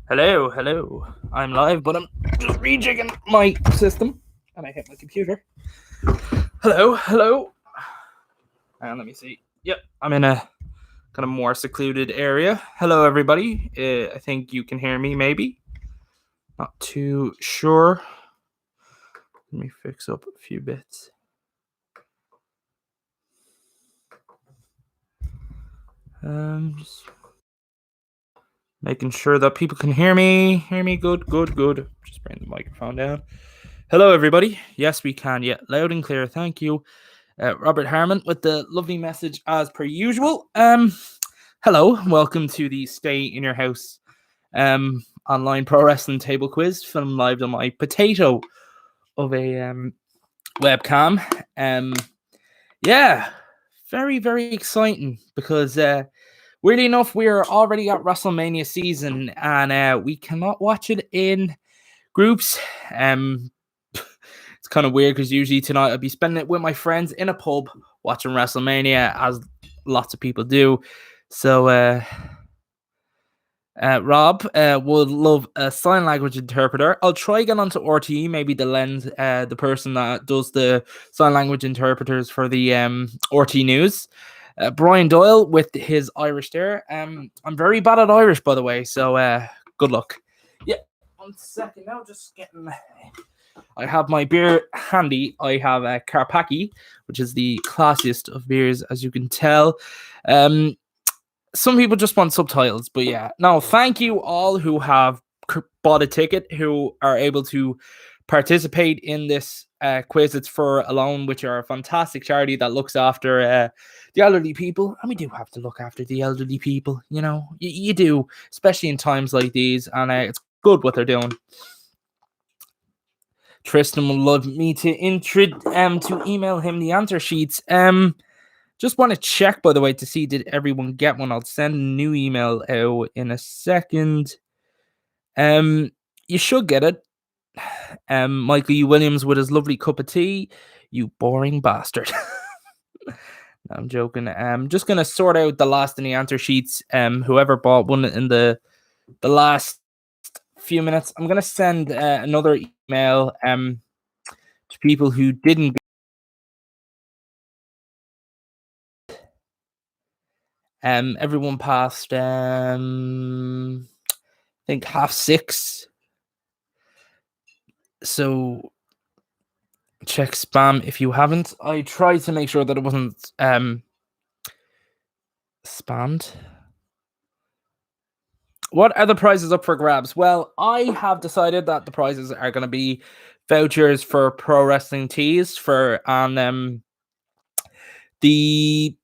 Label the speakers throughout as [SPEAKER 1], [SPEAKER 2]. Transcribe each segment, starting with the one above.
[SPEAKER 1] Hello, hello. I'm live, but I'm just rejigging my system, and I hit my computer. Hello, hello. And let me see. Yep, I'm in a kind of more secluded area. Hello, everybody. I think you can hear me, maybe. Not too sure. Let me fix up a few bits. Just making sure that people can hear me. Hear me, good, good, good. Just bring the microphone down. Hello, everybody. Yes, we can. Yeah, loud and clear. Thank you. Robert Harmon with the lovely message as per usual. Hello, welcome to the Stay in Your House online pro wrestling table quiz, filmed live on my potato of a webcam. Yeah, very, very exciting because weirdly enough, we're already at WrestleMania season and we cannot watch it in groups. It's kind of weird because usually tonight I'll be spending it with my friends in a pub watching WrestleMania, as lots of people do. So, Rob would love a sign language interpreter. I'll try get onto RTE, maybe the lens, the person that does the sign language interpreters for the RT News. Brian Doyle with his Irish there. I'm very bad at Irish, by the way, so good luck. Yeah, 1 second now, just getting. I have my beer handy. I have a Carpacki, which is the classiest of beers, as you can tell. Some people just want subtitles, but yeah. No, thank you all who have bought a ticket, who are able to participate in this quiz. It's for Alone, which are a fantastic charity that looks after the elderly people. And we do have to look after the elderly people, you know. You do, especially in times like these. And it's good what they're doing. Tristan would love me to to email him the answer sheets. Just want to check, by the way, to see did everyone get one. I'll send a new email out in a second. You should get it. Michael E. Williams with his lovely cup of tea. You boring bastard. No, I'm joking. Just gonna sort out the last in the answer sheets. Whoever bought one in the last few minutes, I'm gonna send another email to people who didn't. Everyone passed. I think 6:30. So check spam if you haven't. I tried to make sure that it wasn't spammed. What are the prizes up for grabs? Well, I have decided that the prizes are going to be vouchers for pro wrestling tees for the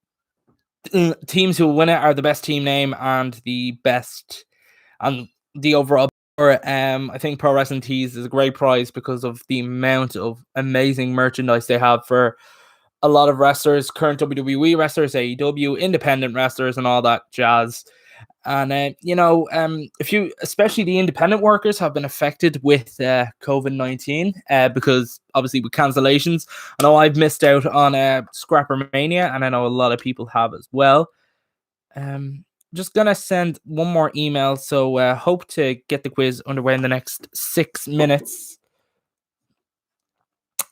[SPEAKER 1] teams who win it are the best team name and the best and the overall. I think Pro Wrestling Tees is a great prize because of the amount of amazing merchandise they have for a lot of wrestlers, current WWE wrestlers, AEW, independent wrestlers, and all that jazz. And if you, especially the independent workers, have been affected with COVID-19 because obviously with cancellations. I know I've missed out on Scrapper Mania, and I know a lot of people have as well. Just gonna send one more email, so hope to get the quiz underway in the next 6 minutes.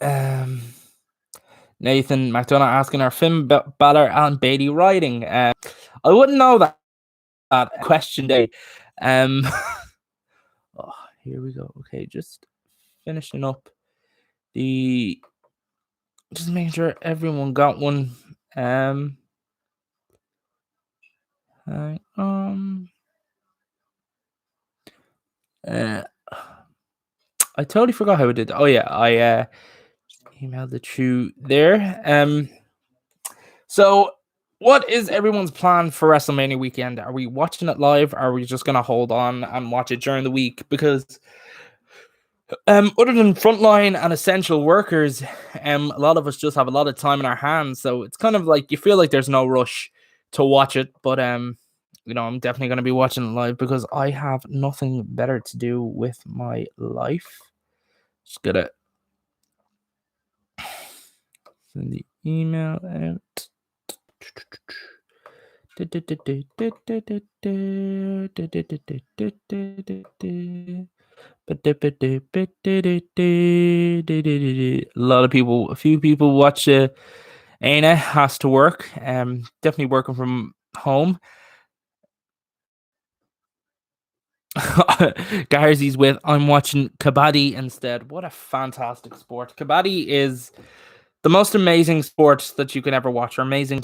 [SPEAKER 1] Nathan McDonough asking, are Finn Balor and Bayley riding? I wouldn't know that question day. Oh, here we go. Okay, just finishing up just making sure everyone got one. I totally forgot how I did. Oh yeah, I emailed it through there. So what is everyone's plan for WrestleMania weekend? Are we watching it live? Or are we just gonna hold on and watch it during the week? Because other than frontline and essential workers, a lot of us just have a lot of time in our hands. So it's kind of like you feel like there's no rush to watch it. But I'm definitely gonna be watching it live because I have nothing better to do with my life. Just gotta send the email out. lot of people, a few people watch Aina has to work. Definitely working from home. Garzi's with I'm watching Kabaddi instead. What a fantastic sport. Kabaddi is the most amazing sport that you can ever watch, or amazing.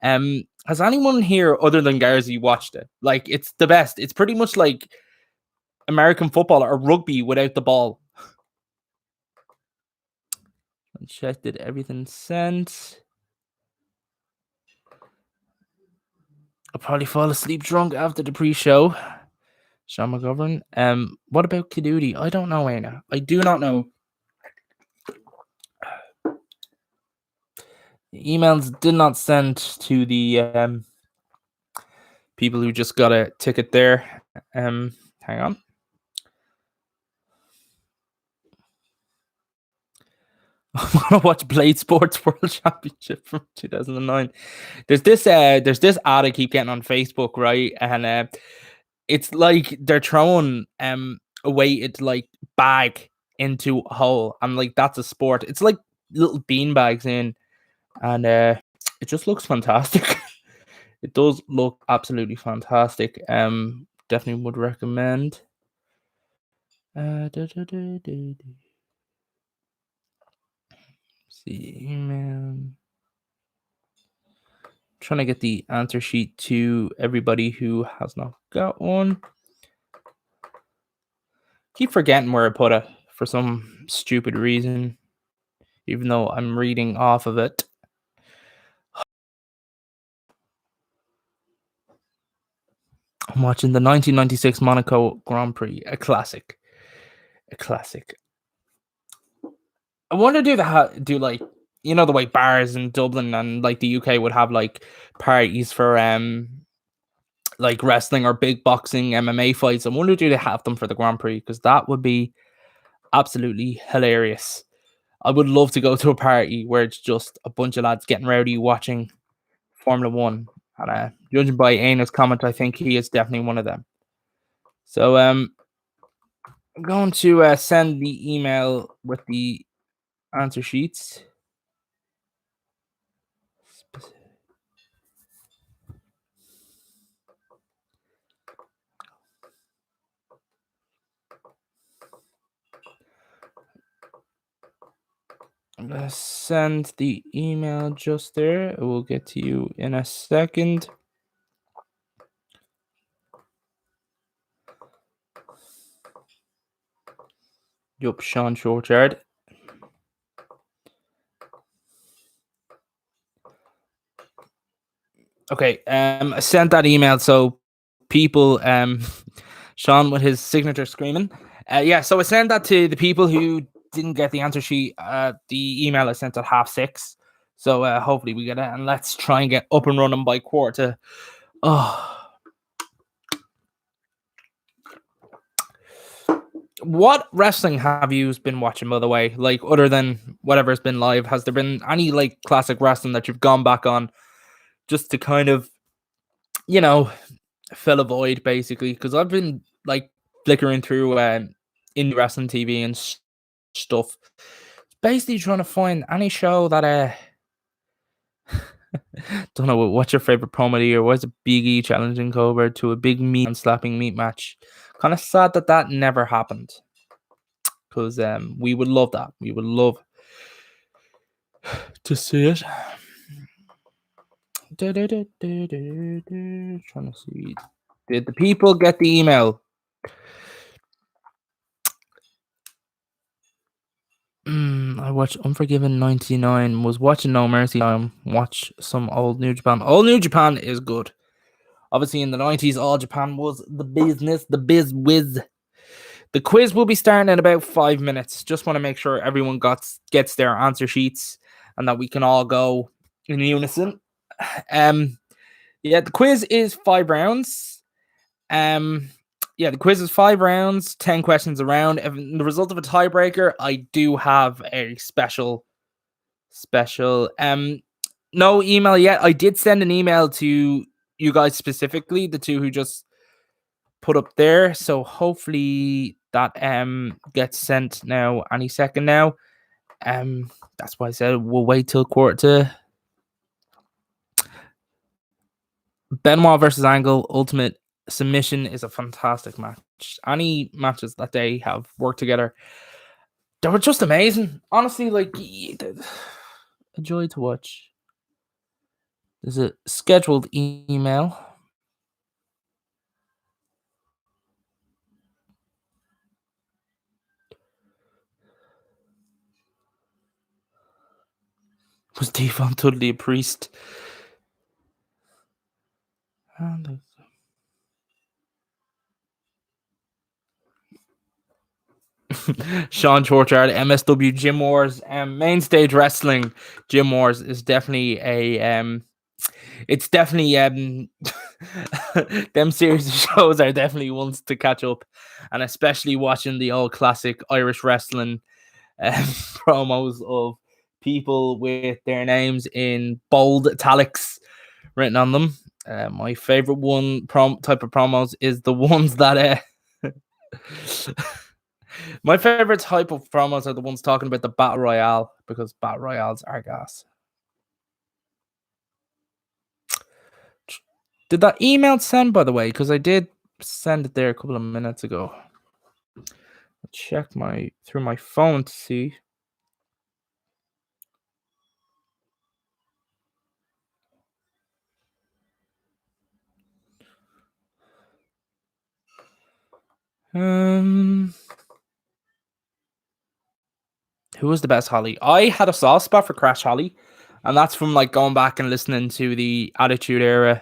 [SPEAKER 1] Has anyone here other than Garzi watched it? Like, it's the best. It's pretty much like American football or rugby without the ball. Check did everything sent. I'll probably fall asleep drunk after the pre-show. Sean McGovern. What about Kadudi? I don't know, Aina. I do not know. Emails did not send to the people who just got a ticket there. Hang on. I want to watch Blade Sports World Championship from 2009. There's this ad I keep getting on Facebook, right? And it's like they're throwing a weighted like bag into a hole, and like that's a sport. It's like little bean bags in, and it just looks fantastic. It does look absolutely fantastic. Definitely would recommend. See, man. Trying to get the answer sheet to everybody who has not got one. Keep forgetting where I put it for some stupid reason, even though I'm reading off of it. I'm watching the 1996 Monaco Grand Prix, a classic. A classic. I want to do like, you know, the way bars in Dublin and like the UK would have like parties for like wrestling or big boxing MMA fights. I wonder do they have them for the Grand Prix, because that would be absolutely hilarious. I would love to go to a party where it's just a bunch of lads getting rowdy watching Formula One. And judging by Aina's comment, I think he is definitely one of them. So I'm going to send the email with the answer sheets. I'm going to send the email just there. It will get to you in a second. Yup, Sean Shortyard. Okay, I sent that email, so people, Sean with his signature screaming. Yeah, so I sent that to the people who didn't get the answer sheet. The email I sent at 6:30. So hopefully we get it, and let's try and get up and running by quarter. What wrestling have you been watching, by the way? Like, other than whatever's been live, has there been any like classic wrestling that you've gone back on just to kind of, you know, fill a void, basically? Because I've been like flickering through indie wrestling TV and stuff, basically trying to find any show that don't know what's your favorite promo, or was it Big E challenging Cobra to a big meat and slapping meat match? Kind of sad that never happened, because we would love that. We would love to see it. Trying to see, did the people get the email? I watched Unforgiven 99, was watching No Mercy. Watch some old New Japan. Old New Japan is good. Obviously, in the 90s, All Japan was the business, the biz whiz. The quiz will be starting in about 5 minutes. Just want to make sure everyone gets their answer sheets and that we can all go in unison. Yeah, the quiz is 5 rounds. Yeah, the quiz is 5 rounds, 10 questions a round. If in the result of a tiebreaker, I do have a special. No email yet. I did send an email to you guys specifically, the two who just put up there. So hopefully that gets sent now any second now. That's why I said we'll wait till quarter to. Benoit versus Angle Ultimate Submission is a fantastic match. Any matches that they have worked together, they were just amazing. Honestly, like a joy to watch. There's a scheduled email. Was Devon totally a priest? Sean Chorchard, MSW Gym Wars, main stage wrestling. Gym Wars is definitely a it's definitely them series of shows are definitely ones to catch up, and especially watching the old classic Irish wrestling promos of people with their names in bold italics written on them. My favorite one type of promos is the ones that my favorite type of promos are the ones talking about the Battle Royale, because Battle Royales are gas. Did that email send, by the way? Because I did send it there a couple of minutes ago. I'll check through my phone to see. Who was the best Holly? I had a soft spot for Crash Holly, and that's from like going back and listening to the Attitude Era.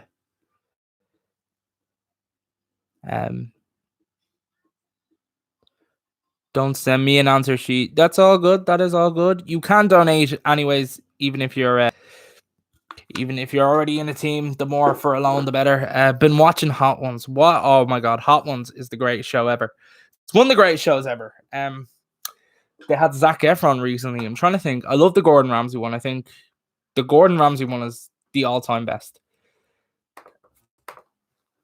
[SPEAKER 1] Don't send me an answer sheet. That's all good. That is all good. You can donate anyways, even if you're already in a team. The more for a loan, the better. Been watching Hot Ones. What? Oh my god, Hot Ones is the greatest show ever. It's one of the greatest shows ever. They had Zac Efron recently. I'm trying to think. I love the Gordon Ramsay one. I think the Gordon Ramsay one is the all-time best.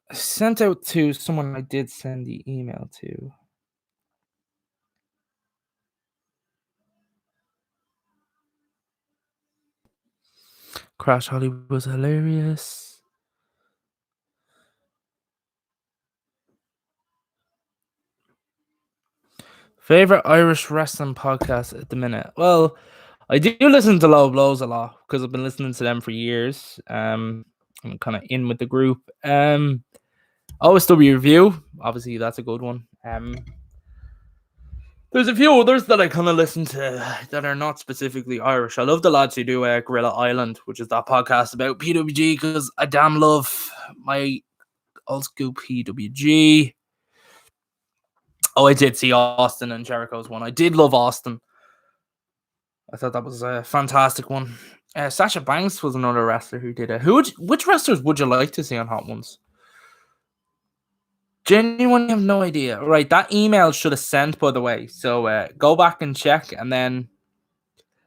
[SPEAKER 1] I sent out to someone I did send the email to. Crash Holly was hilarious. Favorite Irish wrestling podcast at the minute? Well, I do listen to Low Blows a lot because I've been listening to them for years. I'm kind of in with the group. OSW Review, obviously that's a good one. There's a few others that I kind of listen to that are not specifically Irish. I love the lads who do Gorilla Island, which is that podcast about PWG, because I damn love my old school PWG. Oh, I did see Austin and Jericho's one. I did love Austin. I thought that was a fantastic one. Sasha Banks was another wrestler who did it. Which wrestlers would you like to see on Hot Ones? Genuinely have no idea. Right, that email should have sent, by the way. So go back and check and then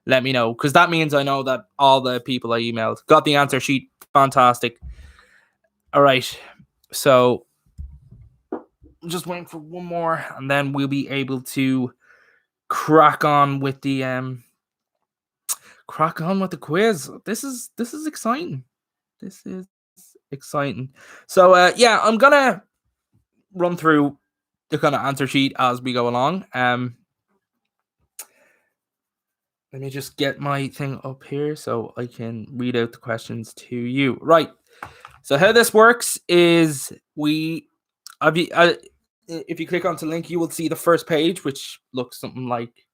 [SPEAKER 1] let me know, because that means I know that all the people I emailed got the answer sheet. Fantastic. All right, so I'm just waiting for one more, and then we'll be able to crack on with the quiz. This is exciting. This is exciting. So yeah, I'm gonna run through the kind of answer sheet as we go along. Let me just get my thing up here so I can read out the questions to you. Right. So how this works is if you click onto the link, you will see the first page, which looks something like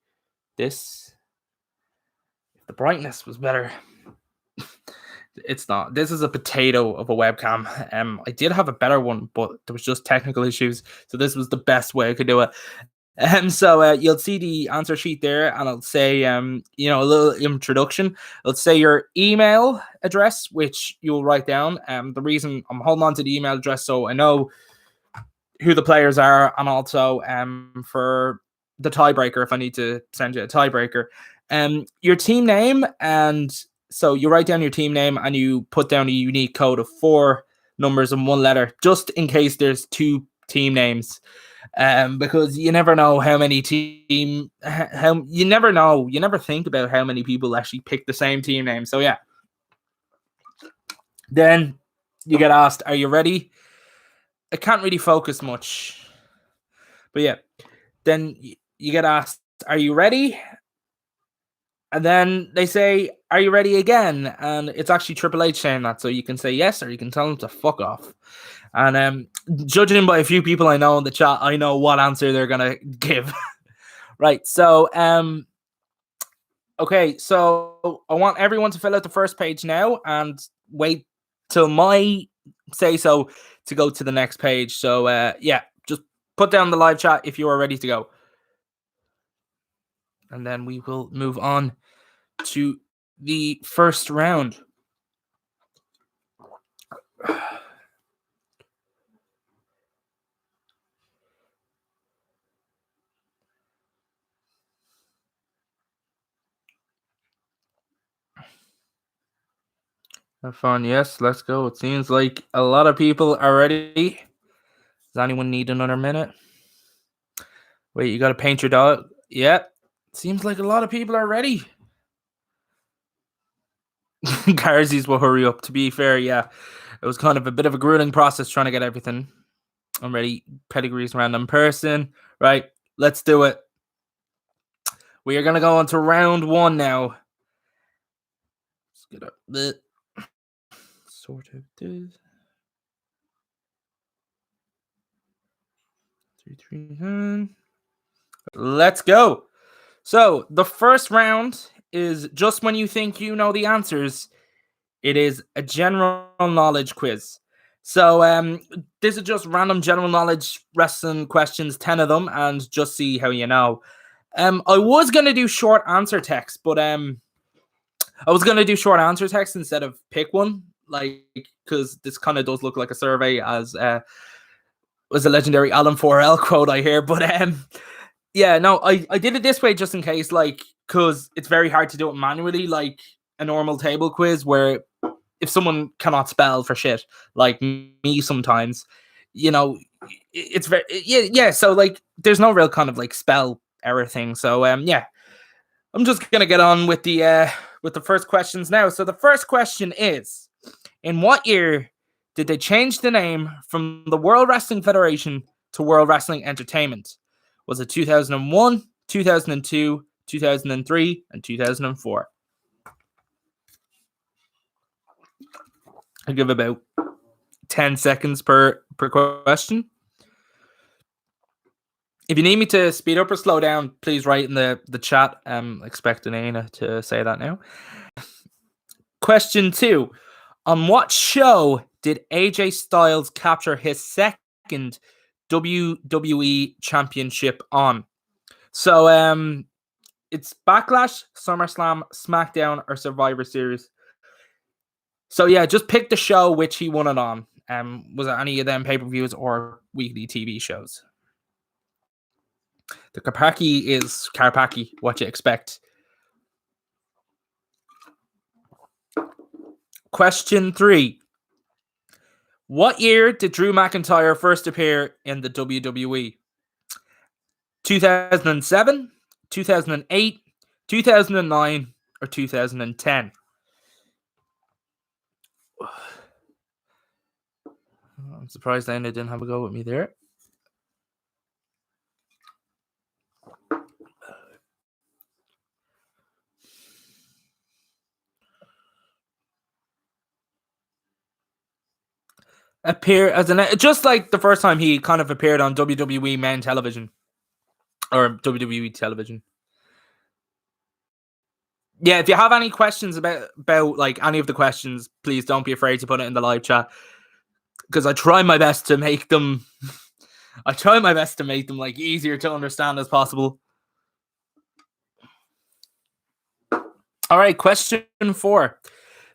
[SPEAKER 1] this. If the brightness was better. It's not. This is a potato of a webcam. I did have a better one, but there was just technical issues. So this was the best way I could do it. So you'll see the answer sheet there, and I'll say, a little introduction. It'll say your email address, which you'll write down. The reason I'm holding on to the email address, so I know who the players are, and also for the tiebreaker, if I need to send you a tiebreaker, your team name, and so you write down your team name and you put down a unique code of 4 numbers and one letter, just in case there's two team names. Because you never know how many you never think about how many people actually pick the same team name. So yeah. Then you get asked, are you ready? I can't really focus much. But yeah. Then you get asked, are you ready? And then they say, are you ready again? And it's actually Triple H saying that. So you can say yes, or you can tell them to fuck off. And judging by a few people I know in the chat, I know what answer they're going to give. Right. So, okay. So I want everyone to fill out the first page now and wait till my say so to go to the next page. So, yeah, just put down the live chat if you are ready to go. And then we will move on to the first round. Have fun. Yes, let's go. It seems like a lot of people are ready. Does anyone need another minute? Wait, you got to paint your dog? Yep. Seems like a lot of people are ready. Garzies will hurry up. To be fair, yeah. It was kind of a bit of a grueling process trying to get everything. I'm ready. Pedigrees random person. Right. Let's do it. We are going to go on to round one now. Let's get up the sort of this. 3, 3, 9. Let's go. So the first round is just when you think you know the answers. It is a general knowledge quiz. So this is just random general knowledge wrestling questions, 10 of them, and just see how you know. I was gonna do short answer text, but I was gonna do short answer text instead of pick one, like because this kind of does look like a survey, as was a legendary Alan 4L quote I hear. But yeah, no, I did it this way just in case, like, because it's very hard to do it manually, like a normal table quiz where if someone cannot spell for shit, like me sometimes, you know, it's very, yeah. So like, there's no real kind of like spell error thing. So yeah, I'm just gonna get on with the first questions now. So the first question is, in what year did they change the name from the World Wrestling Federation to World Wrestling Entertainment? Was it 2001, 2002, 2003, and 2004? I'll give about 10 seconds per question. If you need me to speed up or slow down, please write in the chat. Expecting Aina to say that now. Question 2. On what show did AJ Styles capture his second WWE Championship on? So it's Backlash, SummerSlam, SmackDown, or Survivor Series. So yeah, just pick the show which he won it on. Was it any of them pay-per-views or weekly TV shows? The Karpaki is Karpaki, what you expect. Question 3. What year did Drew McIntyre first appear in the WWE? 2007, 2008, 2009, or 2010? I'm surprised Anna didn't have a go with me there. Appear as just like the first time he kind of appeared on WWE main television or WWE television. Yeah, if you have any questions about like any of the questions, please don't be afraid to put it in the live chat, because I try my best to make them like easier to understand as possible. All right, question 4.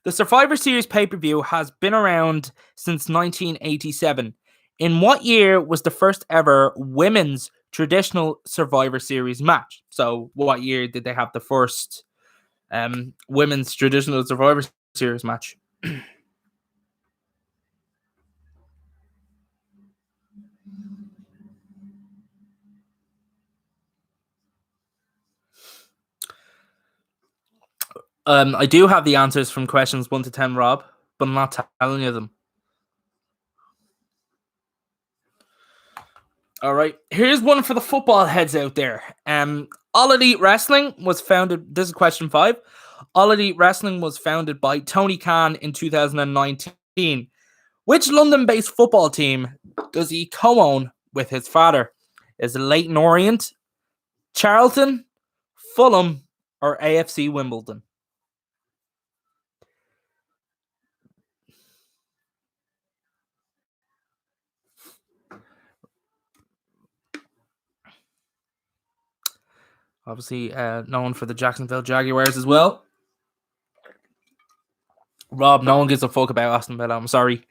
[SPEAKER 1] The Survivor Series pay-per-view has been around since 1987. In what year was the first ever women's traditional Survivor Series match? So what year did they have the first women's traditional Survivor Series match? I do have the answers from questions 1 to 10, Rob, but I'm not telling you them. All right, here's one for the football heads out there. All Elite Wrestling was founded. This is question 5. All Elite Wrestling was founded by Tony Khan in 2019. Which London-based football team does he co-own with his father? Is it Leyton Orient, Charlton, Fulham, or AFC Wimbledon? Obviously, known for the Jacksonville Jaguars as well. Rob, no one gives a fuck about Aston Villa. I'm sorry.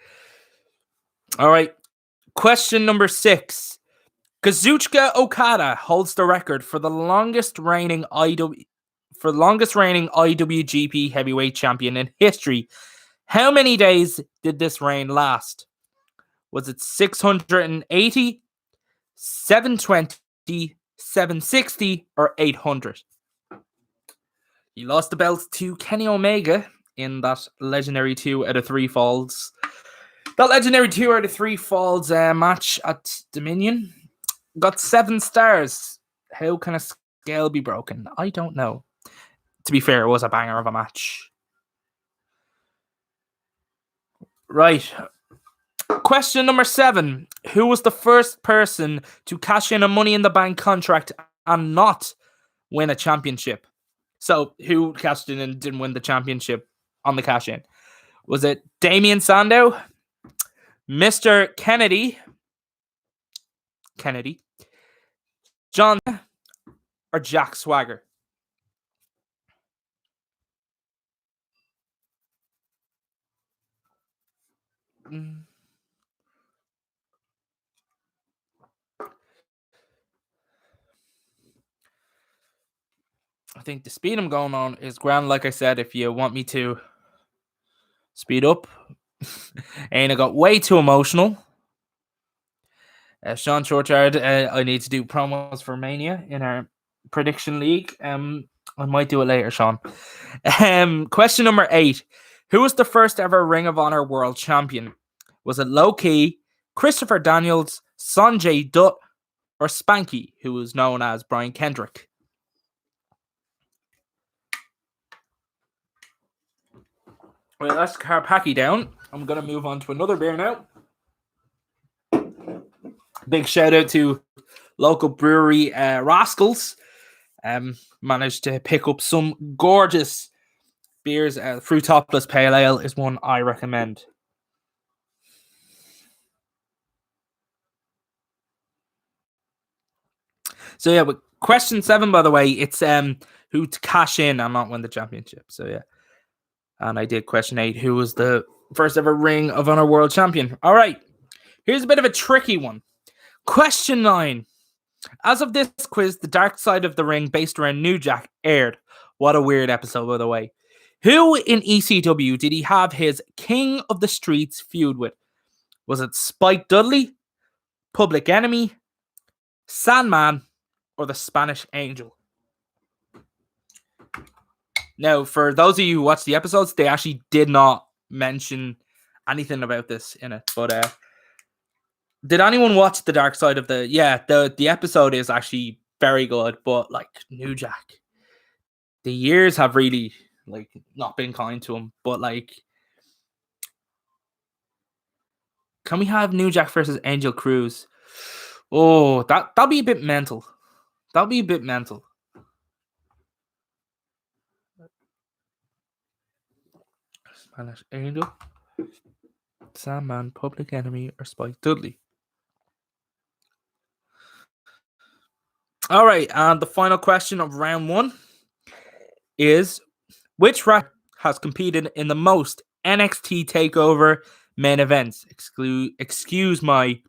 [SPEAKER 1] All right. Question number 6. Kazuchika Okada holds the record for the longest reigning IWGP Heavyweight Champion in history. How many days did this reign last? Was it 680, 720, 760, or 800? He lost the belt to Kenny Omega in that legendary 2 out of 3 falls. That legendary 2 out of 3 falls match at Dominion got 7 stars. How can a scale be broken? I don't know. To be fair, it was a banger of a match. Right. Question number 7. Who was the first person to cash in a Money in the Bank contract and not win a championship? So, who cashed in and didn't win the championship on the cash in? Was it Damien Sandow, Mr. Kennedy, John, or Jack Swagger? I think the speed I'm going on is grand. Like I said, if you want me to speed up, and I got way too emotional. Sean Churchard, I need to do promos for Mania in our prediction league. I might do it later, Sean. Question number 8. Who was the first ever Ring of Honor World Champion? Was it Low Ki, Christopher Daniels, Sanjay Dutt, or Spanky, who was known as Brian Kendrick? Well, that's Carpacki down. I'm going to move on to another beer now. Big shout out to local brewery Rascals. Managed to pick up some gorgeous beers. Fruitopolis Pale Ale is one I recommend. So yeah, but question 7, by the way, it's who to cash in and not win the championship. So yeah. And I did question 8, who was the first ever Ring of Honor World Champion. All right. Here's a bit of a tricky one. Question 9. As of this quiz, the Dark Side of the Ring, based around New Jack, aired. What a weird episode, by the way. Who in ECW did he have his King of the Streets feud with? Was it Spike Dudley, Public Enemy, Sandman, or the Spanish Angel? Now, for those of you who watched the episodes, they actually did not mention anything about this in it. But did anyone watch the Dark Side of the? Yeah, the episode is actually very good. But like New Jack, the years have really like not been kind to him. But like, can we have New Jack versus Angel Cruz? Oh, that'll be a bit mental. That'll be a bit mental. Spanish Angel, Sandman, Public Enemy, or Spike Dudley? All right, and the final question of round 1 is: which rapper has competed in the most NXT TakeOver main events? Excuse my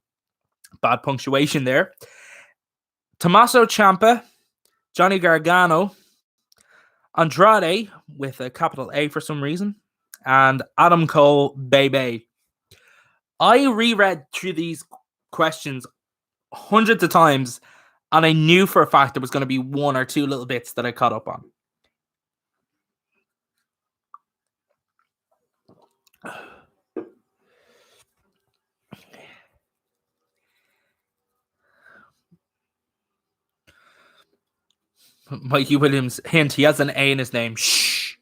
[SPEAKER 1] bad punctuation there. Tommaso Ciampa, Johnny Gargano, Andrade with a capital A for some reason, and Adam Cole, baby. I reread through these questions hundreds of times, and I knew for a fact there was going to be 1 or 2 little bits that I caught up on. Mikey Williams, hint, he has an A in his name. Shh.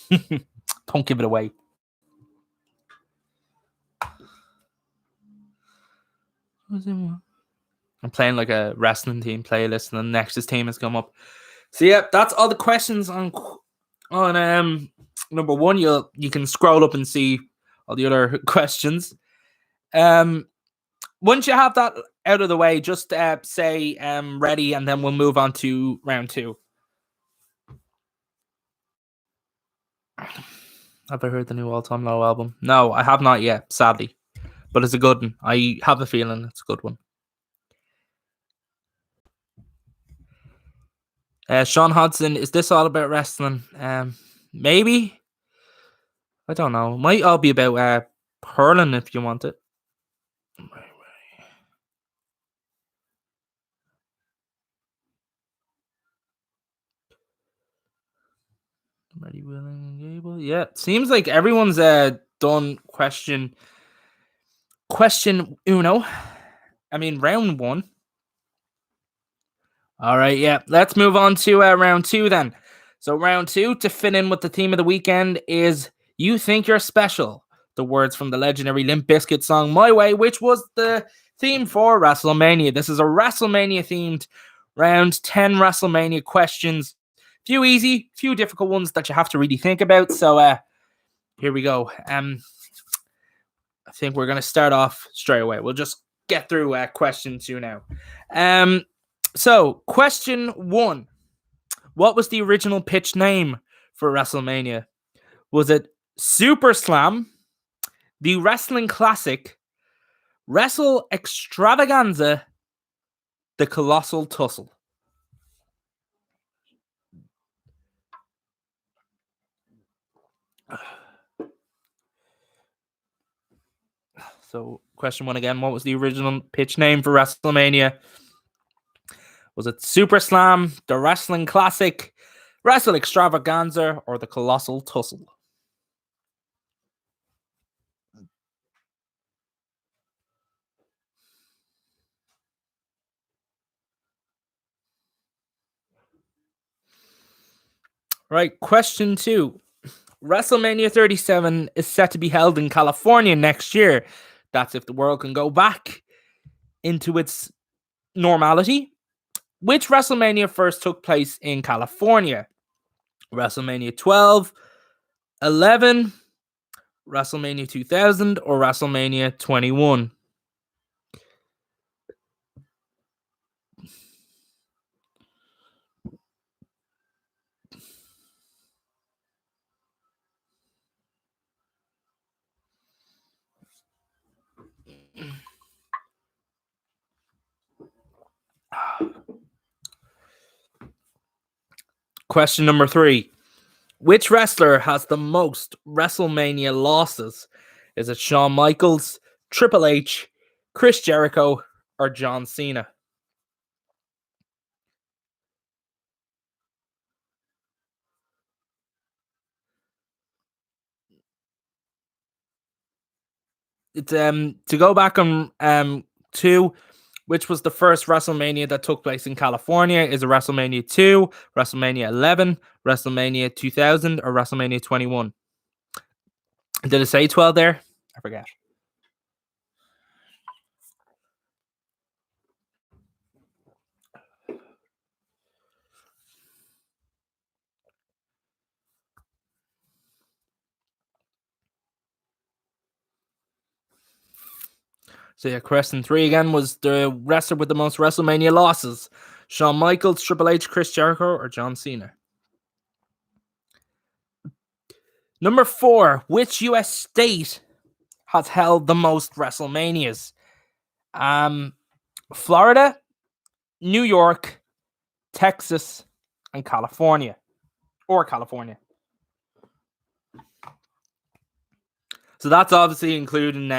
[SPEAKER 1] Don't give it away. I'm playing like a wrestling team playlist, and the Nexus team has come up. So yeah, that's all the questions on number one. You can scroll up and see all the other questions. Once you have that out of the way, just say ready, and then we'll move on to round two. Have I heard the new All Time Low album? No, I have not yet, sadly. But it's a good one. I have a feeling it's a good one. Sean Hodgson, is this all about wrestling? Maybe. I don't know. Might all be about hurling if you want it. Ready, willing, and able. Yeah, seems like everyone's done question uno. I mean, round one. All right, yeah. Let's move on to round two then. So round two, to fit in with the theme of the weekend, is You Think You're Special. The words from the legendary Limp Bizkit song My Way, which was the theme for WrestleMania. This is a WrestleMania themed round, 10 WrestleMania questions. Few easy, few difficult ones that you have to really think about. So here we go. I think we're going to start off straight away. We'll just get through question two now. So, question one. What was the original pitch name for WrestleMania? Was it Super Slam, the Wrestling Classic, Wrestle Extravaganza, the Colossal Tussle? So, question one again. What was the original pitch name for WrestleMania? Was it Super Slam, the Wrestling Classic, Wrestle Extravaganza, or the Colossal Tussle? Right, question two. WrestleMania 37 is set to be held in California next year. That's if the world can go back into its normality. Which WrestleMania first took place in California? WrestleMania 12, 11, WrestleMania 2000, or WrestleMania 21? Question number three. Which wrestler has the most WrestleMania losses? Is it Shawn Michaels, Triple H, Chris Jericho, or John Cena? It's to go back on two, which was the first WrestleMania that took place in California? Is it WrestleMania 2, WrestleMania 11, WrestleMania 2000, or WrestleMania 21? Did it say 12 there? I forget. So yeah, question three again was the wrestler with the most WrestleMania losses. Shawn Michaels, Triple H, Chris Jericho, or John Cena? Number four, which US state has held the most WrestleManias? Florida, New York, Texas, and California. Or California. So that's obviously including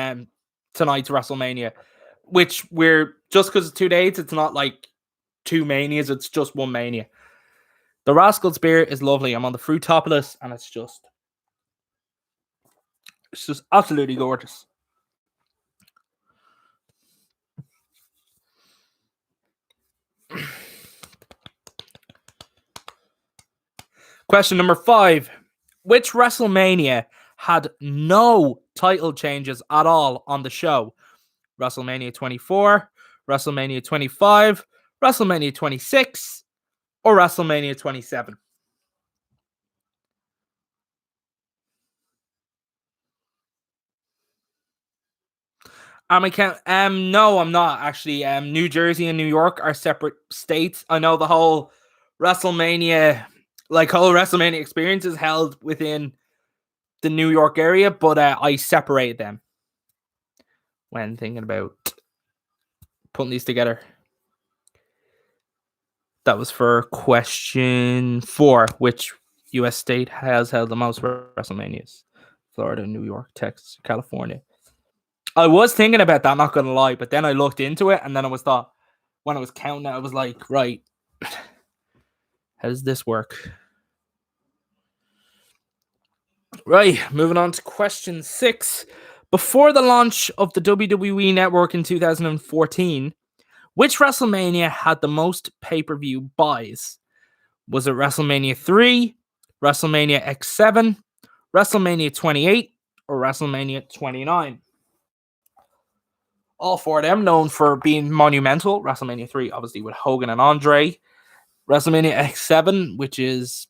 [SPEAKER 1] tonight's WrestleMania, which we're just because it's 2 days, it's not like two manias, it's just one mania. The Rascals beer is lovely. I'm on the Fruitopolis, and it's just It's just absolutely gorgeous. Question number 5. Which WrestleMania had no title changes at all on the show? WrestleMania 24, WrestleMania 25, WrestleMania 26, or WrestleMania 27? No, I'm not actually. New Jersey and New York are separate states. I know the whole WrestleMania, whole WrestleMania experience is held within the New York area, but I separate them when thinking about putting these together. That was for question 4. Which U.S. state has held the most WrestleManias? Florida, New York, Texas, California. I was thinking about that, not gonna lie, but then I looked into it, and then when I was counting it, I was like, right, how does this work? Right, moving on to question 6. Before the launch of the WWE Network in 2014, which WrestleMania had the most pay-per-view buys? Was it WrestleMania 3, WrestleMania X7, WrestleMania 28, or WrestleMania 29? All 4 of them known for being monumental. WrestleMania 3, obviously, with Hogan and Andre. WrestleMania X7, which is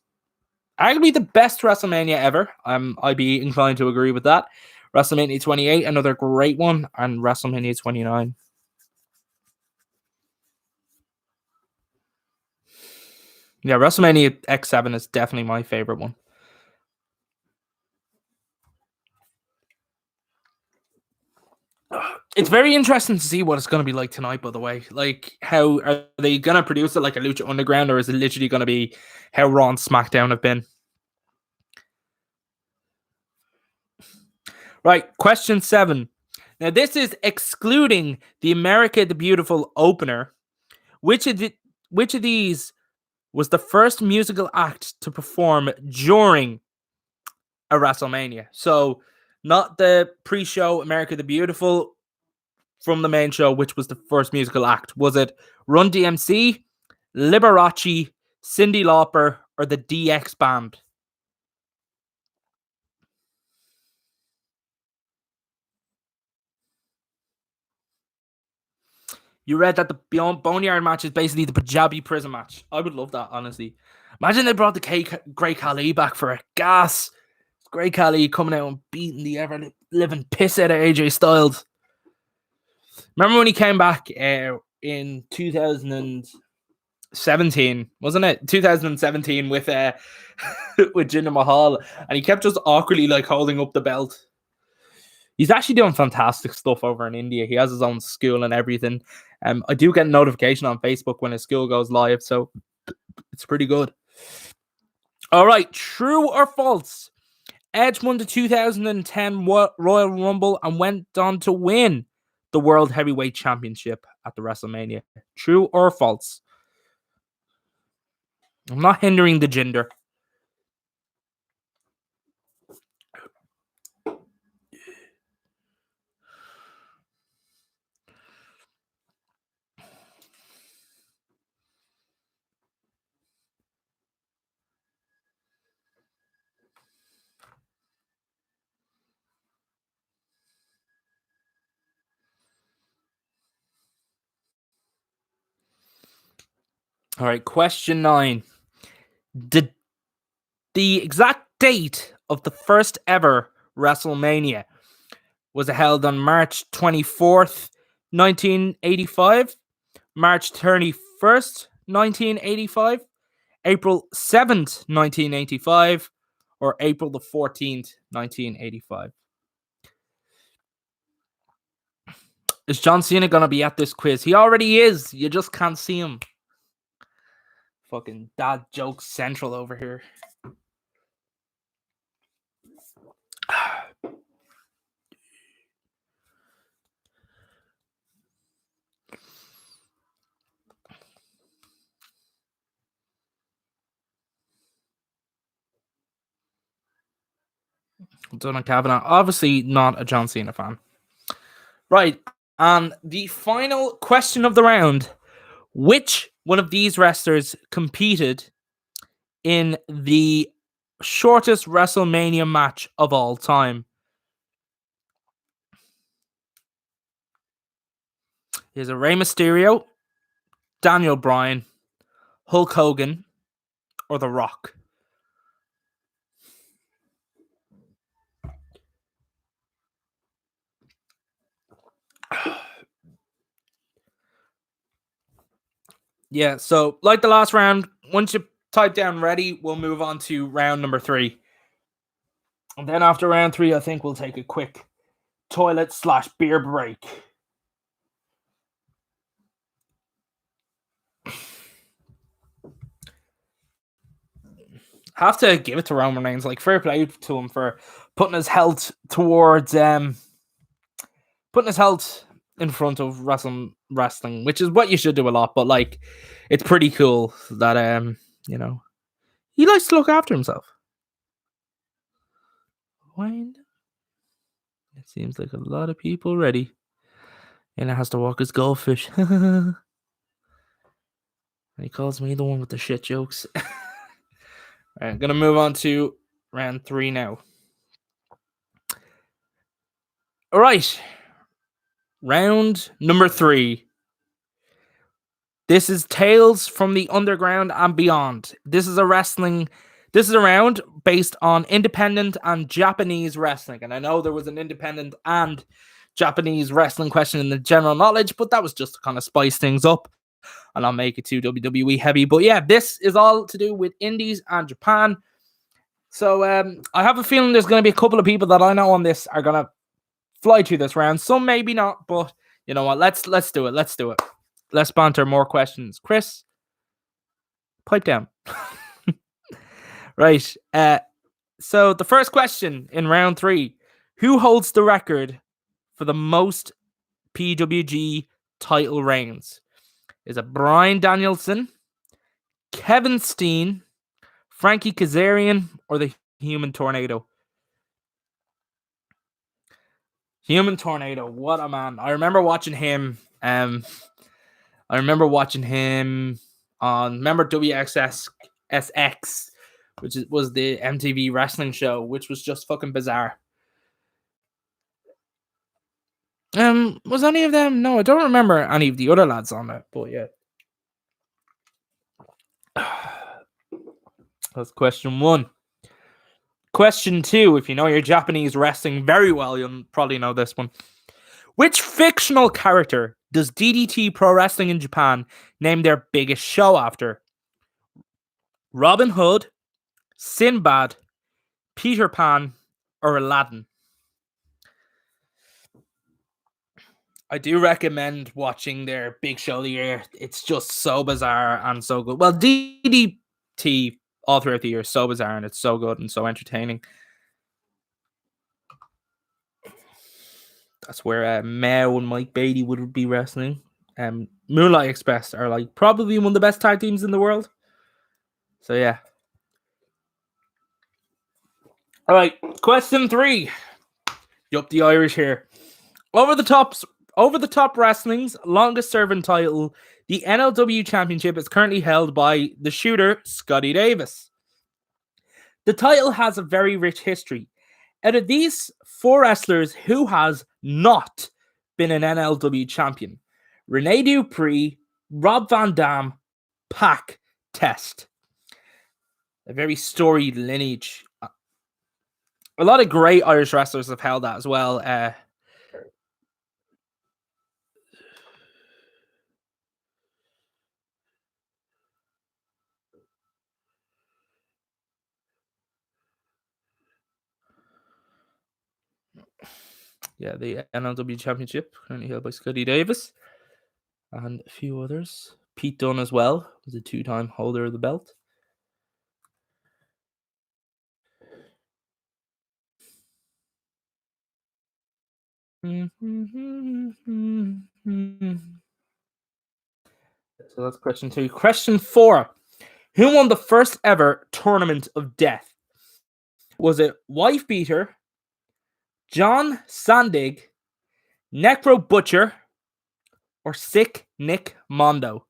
[SPEAKER 1] arguably the best WrestleMania ever. I'd be inclined to agree with that. WrestleMania 28, another great one, and WrestleMania 29. Yeah, WrestleMania X7 is definitely my favorite one. It's very interesting to see what it's going to be like tonight, by the way. Like, how are they going to produce it like a Lucha Underground, or is it literally going to be how Raw and SmackDown have been? Right, question 7. Now, this is excluding the America the Beautiful opener. Which of these was the first musical act to perform during a WrestleMania? So, not the pre-show America the Beautiful from the main show, which was the first musical act. Was it Run DMC, Liberace, Cyndi Lauper, or the DX Band? You read that the Boneyard match is basically the Punjabi prison match. I would love that, honestly. Imagine they brought the Great Khali back for a gas. Great Khali coming out and beating the ever living piss out of AJ Styles. Remember when he came back in 2017, wasn't it? 2017 with with Jinder Mahal, and he kept just awkwardly holding up the belt. He's actually doing fantastic stuff over in India. He has his own school and everything. I do get a notification on Facebook when his school goes live, so it's pretty good. All right, true or false? Edge won the 2010 Royal Rumble and went on to win the World Heavyweight Championship at the WrestleMania. True or false? I'm not hindering the gender. All right, question 9. The exact date of the first ever WrestleMania was held on March 24th, 1985, March 31st, 1985, April 7th, 1985, or April the 14th, 1985. Is John Cena going to be at this quiz? He already is. You just can't see him. Fucking dad joke central over here. Donald Kavanaugh, obviously not a John Cena fan. Right, and the final question of the round: which one of these wrestlers competed in the shortest WrestleMania match of all time? Is it Rey Mysterio, Daniel Bryan, Hulk Hogan, or The Rock? Yeah, so like the last round, once you type down ready, we'll move on to round number 3. And then after round 3, I think we'll take a quick toilet/beer break. Have to give it to Roman Reigns. Like, fair play to him for putting his health towards putting his health in front of wrestling, which is what you should do a lot. But like, it's pretty cool that you know, he likes to look after himself. Wind. It seems like a lot of people ready, and it has to walk his goldfish. He calls me the one with the shit jokes. Right, I'm gonna move on to round 3 now. All right, round number 3. This is Tales from the Underground and Beyond. This is a round based on independent and Japanese wrestling. And I know there was an independent and Japanese wrestling question in the general knowledge, but that was just to kind of spice things up. And I'll make it too WWE heavy. But yeah, this is all to do with indies and Japan. So I have a feeling there's going to be a couple of people that I know on this are going to fly to this round. Some maybe not, but you know what? Let's do it. Let's do it. Let's banter. More questions. Chris, pipe down. Right. So the first question in round 3: who holds the record for the most PWG title reigns? Is it Bryan Danielson, Kevin Steen, Frankie Kazarian, or the Human Tornado? Human Tornado, what a man. I remember watching him on WXS SX, which was the MTV wrestling show, which was just fucking bizarre. Was any of them? No, I don't remember any of the other lads on it, but yeah. That's question 1. Question 2, if you know your Japanese wrestling very well, you'll probably know this one. Which fictional character does DDT Pro Wrestling in Japan name their biggest show after? Robin Hood, Sinbad, Peter Pan, or Aladdin? I do recommend watching their big show of the year. It's just so bizarre and so good. Well, DDT all throughout the year is so bizarre and it's so good and so entertaining. That's where Mao and Mike Beatty would be wrestling. Moonlight Express are like probably one of the best tag teams in the world. So yeah. All right, question 3. Yup, the Irish here. Over the Top Wrestling's longest serving title, the NLW Championship, is currently held by the Shooter, Scotty Davis. The title has a very rich history. Out of these 4 wrestlers, who has not been an NLW champion? Rene Dupree, Rob Van Dam, Pac, Test. A very storied lineage. A lot of great Irish wrestlers have held that as well. Yeah, the NLW Championship, currently held by Scotty Davis. And a few others. Pete Dunne as well was a 2-time holder of the belt. So that's question 2. Question 4. Who won the first ever Tournament of Death? Was it Wife Beater, John Sandig, Necro Butcher, or Sick Nick Mondo?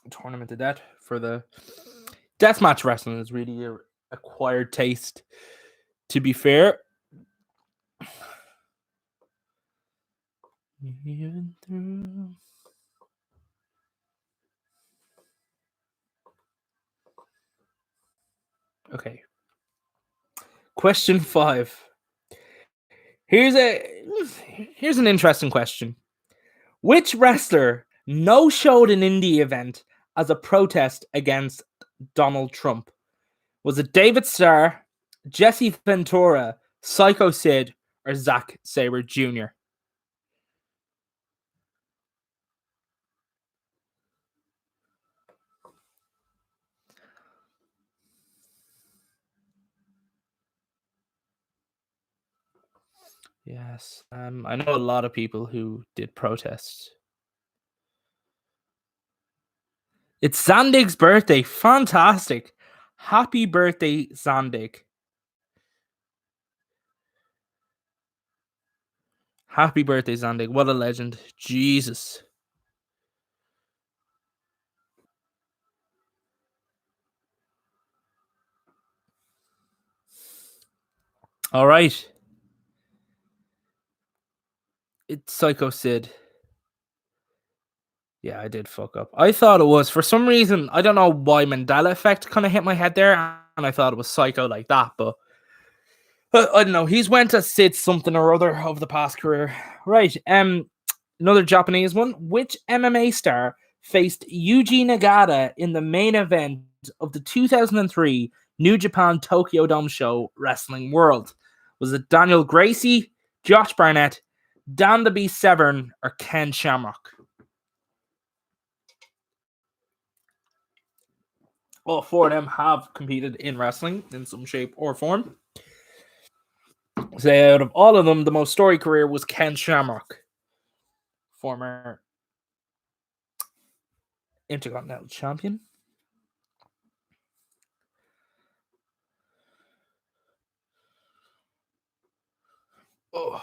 [SPEAKER 1] Tournament of Death for the deathmatch wrestling is really a acquired taste, to be fair. Even through. Okay. Question 5. Here's an interesting question. Which wrestler no-showed an indie event as a protest against Donald Trump? Was it David Starr, Jesse Ventura, Psycho Sid, or Zack Sabre Jr.? Yes, I know a lot of people who did protest. It's Zandig's birthday. Fantastic. Happy birthday, Zandig. Happy birthday, Zandig. What a legend. Jesus. All right. It's Psycho Sid. Yeah, I did fuck up. I thought it was, for some reason, I don't know why Mandela effect kind of hit my head there, and I thought it was Psycho like that, but I don't know. He's went to Sid something or other over the past career. Right. Another Japanese one. Which MMA star faced Yuji Nagata in the main event of the 2003 New Japan Tokyo Dome Show Wrestling World? Was it Daniel Gracie, Josh Barnett, Dan the Beast Severn, or Ken Shamrock? All four of them have competed in wrestling in some shape or form. So out of all of them, the most storied career was Ken Shamrock, former Intercontinental Champion. Oh.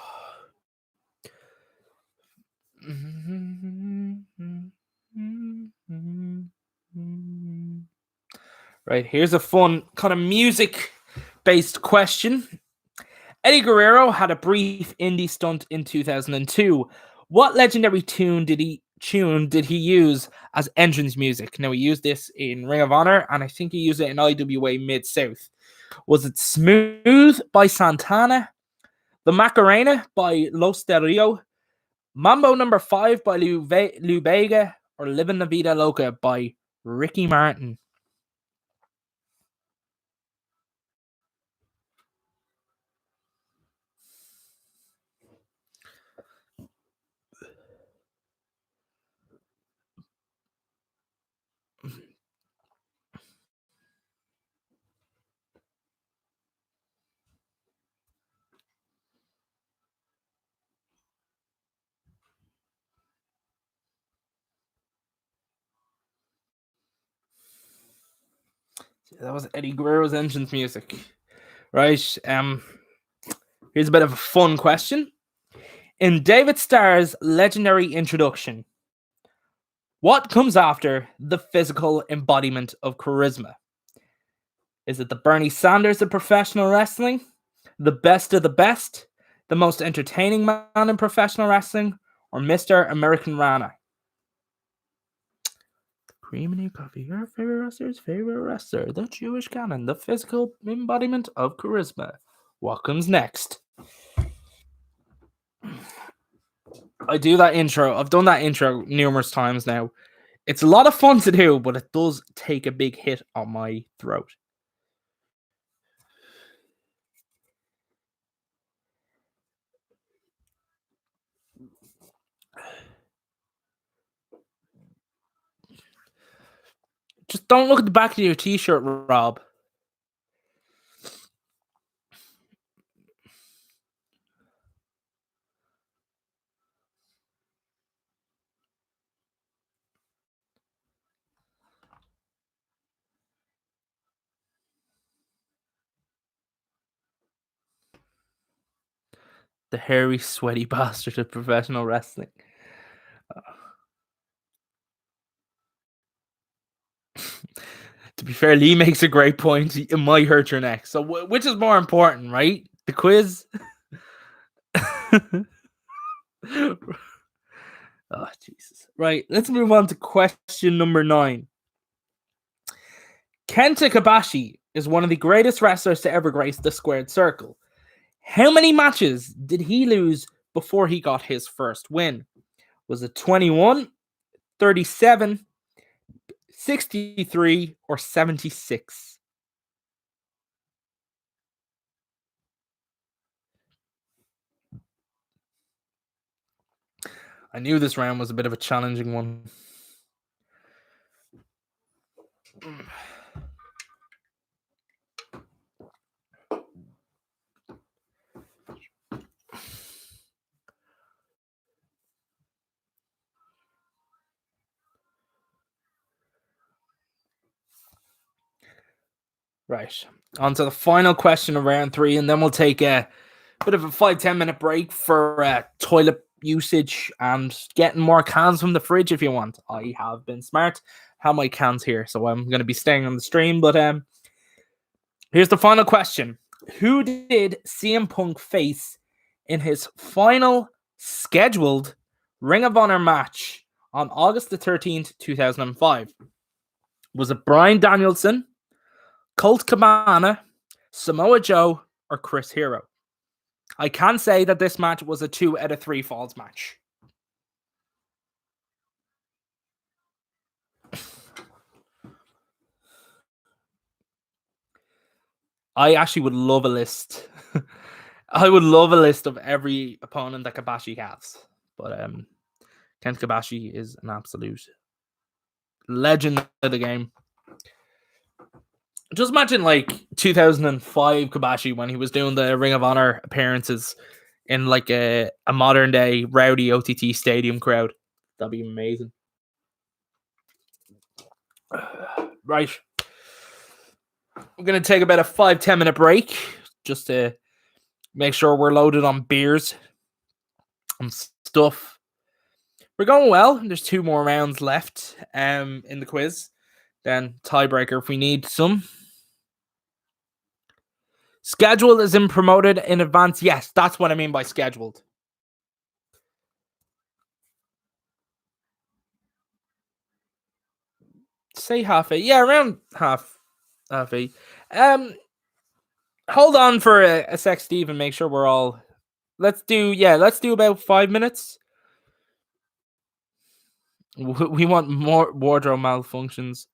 [SPEAKER 1] Right, here's a fun kind of music based question. Eddie Guerrero had a brief indie stunt in 2002. What legendary tune did he use as entrance music? Now, he used this in Ring of Honor, and I think he used it in IWA Mid South. Was it Smooth by Santana, The Macarena by Los Del Rio, Mambo Number 5 by Lou Bega, or Livin' La Vida Loca by Ricky Martin? That was Eddie Guerrero's entrance music. Right. Here's a bit of a fun question. In David Starr's legendary introduction, what comes after the physical embodiment of charisma? Is it the Bernie Sanders of professional wrestling, the best of the best, the most entertaining man in professional wrestling, or Mr. American Rana? Cream in your coffee, your favorite wrestler's favorite wrestler, the Jewish canon, the physical embodiment of charisma. What comes next? I do that intro. I've done that intro numerous times now. It's a lot of fun to do, but it does take a big hit on my throat. Just don't look at the back of your t-shirt, Rob. The hairy, sweaty bastard of professional wrestling. To be fair, Lee makes a great point. It might hurt your neck. So, which is more important, right? The quiz. Oh, Jesus. Right. Let's move on to question number 9. Kenta Kobashi is one of the greatest wrestlers to ever grace the squared circle. How many matches did he lose before he got his first win? Was it 21, 37, 63, or 76? I knew this round was a bit of a challenging one. Right. On to the final question of round 3, and then we'll take a bit of a 5-10 minute break for toilet usage and getting more cans from the fridge if you want. I have been smart. Have my cans here, so I'm going to be staying on the stream. But here's the final question: who did CM Punk face in his final scheduled Ring of Honor match on August the 13th, 2005? Was it Bryan Danielson, Colt Cabana, Samoa Joe, or Chris Hero? I can say that this match was a 2 out of 3 falls match. I actually would love a list. I would love a list of every opponent that Kobashi has. But Kent Kobashi is an absolute legend of the game. Just imagine like 2005 Kobashi when he was doing the Ring of Honor appearances in like a modern day rowdy OTT stadium crowd. That'd be amazing. Right. I'm going to take about a 5-10 minute break just to make sure we're loaded on beers and stuff. We're going well. There's 2 more rounds left in the quiz. Then tiebreaker if we need some. Schedule is in promoted in advance. Yes, that's what I mean by scheduled. Say half 8. Yeah, around half 8. Hold on for a sec, Steve, and make sure we're all. Let's do about 5 minutes. We want more wardrobe malfunctions.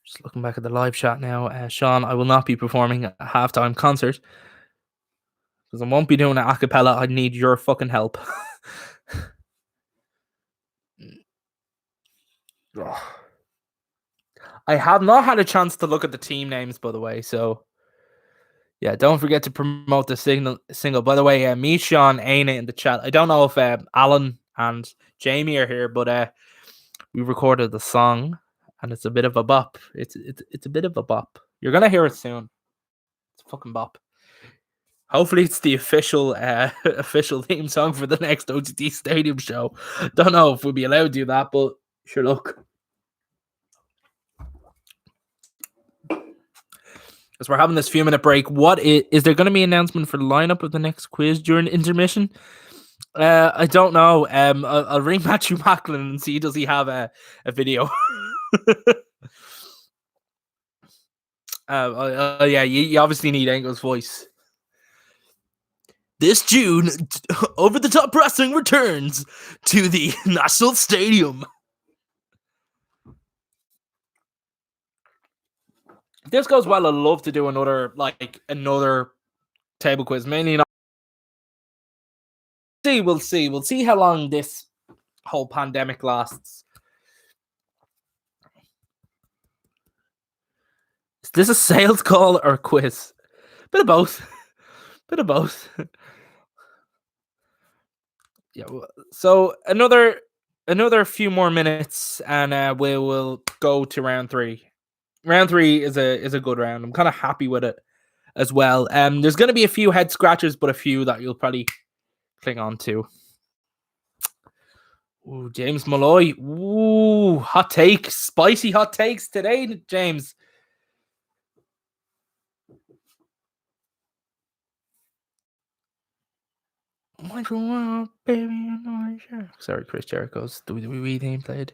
[SPEAKER 1] Just looking back at the live chat now, Sean, I will not be performing a halftime concert because I won't be doing it a cappella. I need your fucking help. I have not had a chance to look at the team names, by the way. So, yeah, don't forget to promote the single. By the way, me, Sean, Aina in the chat. I don't know if Alan and Jamie are here, but we recorded the song, and it's a bit of a bop. It's a bit of a bop. You're gonna hear it soon. It's a fucking bop. Hopefully, it's the official official theme song for the next OTT Stadium show. Don't know if we'll be allowed to do that, but sure, look. As we're having this few minute break, what is there going to be an announcement for the lineup of the next quiz during intermission? I don't know. I'll ring Matthew Macklin and see does he have a video. Yeah, you obviously need Angel's voice. This June, Over the Top Wrestling returns to the National Stadium. If this goes well, I'd love to do another table quiz. Mainly not. We'll see. We'll see how long this whole pandemic lasts. Is this a sales call or a quiz? Bit of both. Bit of both. Yeah. So another few more minutes, and we will go to round 3. round 3 is a good round. I'm kind of happy with it as well. There's going to be a few head scratchers, but a few that you'll probably cling on to. Ooh, James Malloy. Ooh, hot take. Spicy hot takes today, James. Sorry, Chris Jericho's WWE theme played.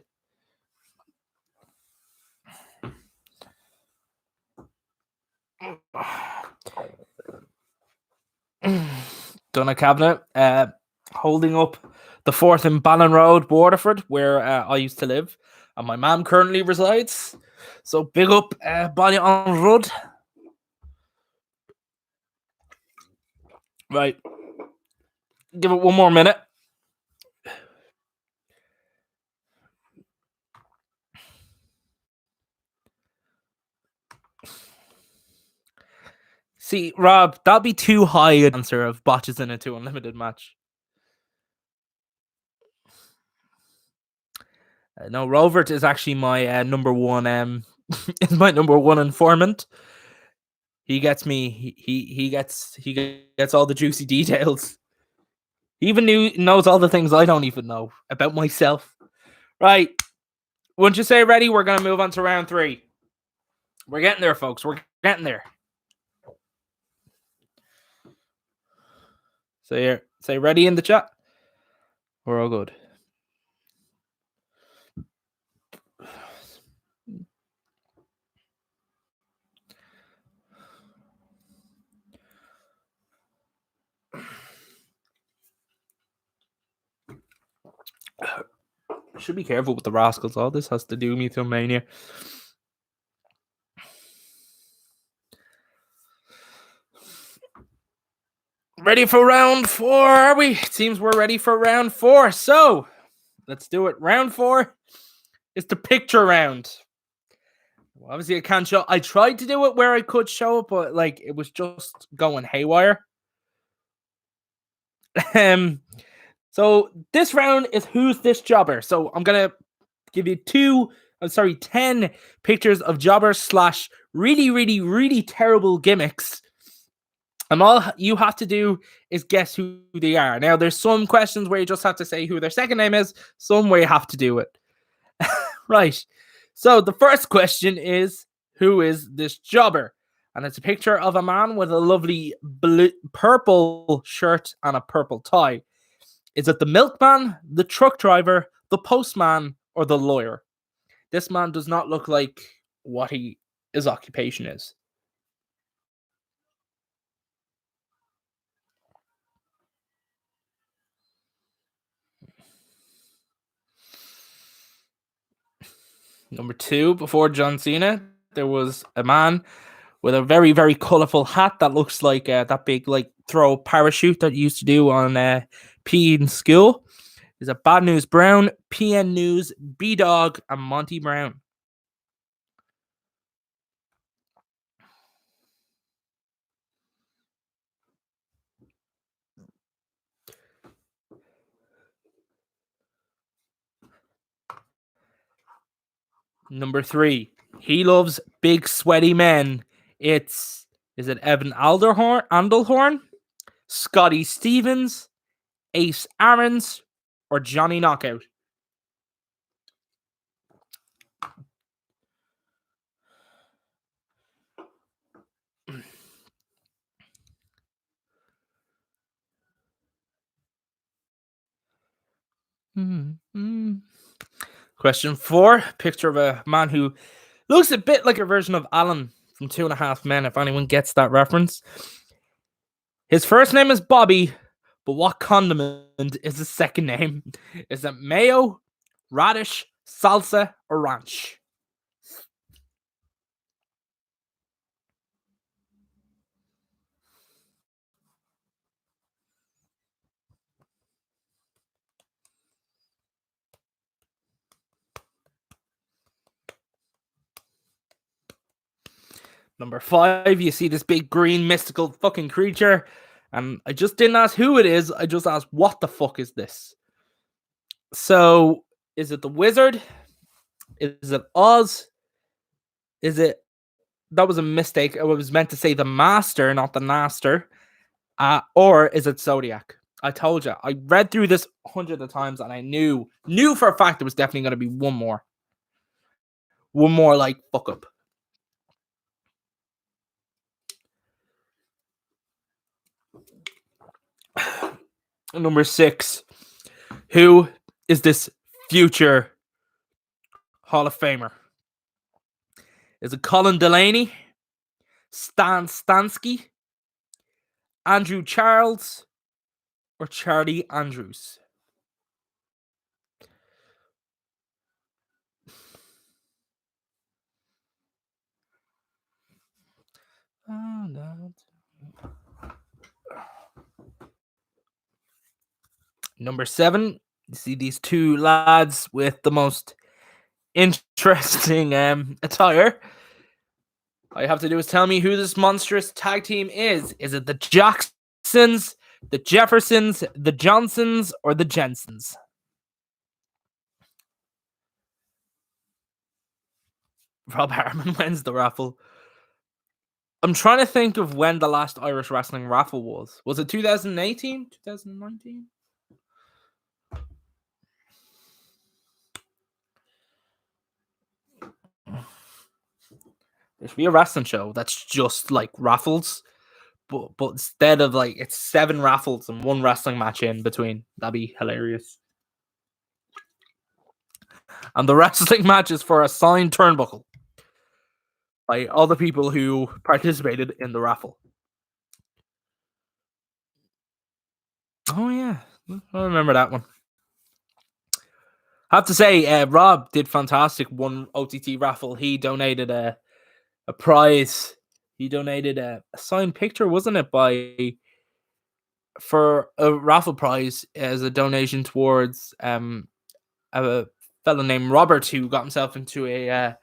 [SPEAKER 1] Donna Cabinet, holding up the 4th in Bannon Road, Waterford, where I used to live, and my mom currently resides. So big up, Bannon Road. Right, give it one more minute. See, Rob, that'll be too high an answer of botches in a 2 Unlimited match. No, Rovert is actually my number one. Is my number one informant. He gets me. He gets all the juicy details. He even knows all the things I don't even know about myself. Right. Once you say ready, we're gonna move on to round 3. We're getting there, folks. We're getting there. Say ready in the chat. We're all good. Should be careful with the Rascals. All this has to do me till Mania. Ready for round 4, are we? It seems we're ready for round 4. So, let's do it. Round 4 is the picture round. Well, obviously, I can't show. I tried to do it where I could show it, but like it was just going haywire. So this round is who's this jobber. So I'm gonna give you 10 pictures of jobbers / really terrible gimmicks. And all you have to do is guess who they are. Now, there's some questions where you just have to say who their second name is, some where you have to do it. Right. So the first question is, who is this jobber? And it's a picture of a man with a lovely purple shirt and a purple tie. Is it the milkman, the truck driver, the postman, or the lawyer? This man does not look like what his occupation is. Number 2, before John Cena, there was a man with a very, very colorful hat that looks like that big like throw parachute that you used to do on PE in school. Is it Bad News Brown, PN News, B-Dog, and Monty Brown? Number 3, he loves big sweaty men. Is it Evan Andelhorn, Scotty Stevens, Ace Aarons, or Johnny Knockout? Question 4, picture of a man who looks a bit like a version of Alan from 2.5 Men, if anyone gets that reference. His first name is Bobby, but what condiment is his second name? Is it mayo, radish, salsa, or ranch? Number 5, you see this big green mystical fucking creature, and I just didn't ask who it is, I just asked what the fuck is this? So, is it the Wizard? Is it Oz? Is it that was a mistake. I was meant to say the Master, not the Master. Or is it Zodiac? I told you. I read through this hundreds of times, and I knew for a fact there was definitely going to be one more. One more, like, fuck up. Number 6. Who is this future Hall of Famer? Is it Colin Delaney, Stan Stansky, Andrew Charles, or Charlie Andrews? Number 7. You see these two lads with the most interesting attire. All you have to do is tell me who this monstrous tag team is. Is it the Jacksons, the Jeffersons, the Johnsons, or the Jensens? Rob Harmon wins the raffle. I'm trying to think of when the last Irish wrestling raffle was. Was it 2018? 2019? There should be a wrestling show that's just like raffles, but instead of like it's 7 raffles and 1 wrestling match in between. That'd be hilarious. And the wrestling match is for a signed turnbuckle by all the people who participated in the raffle. Oh yeah, I remember that one. I have to say, Rob did fantastic. One OTT raffle. He donated a prize. He donated a signed picture, wasn't it, for a raffle prize as a donation towards a fellow named Robert who got himself into a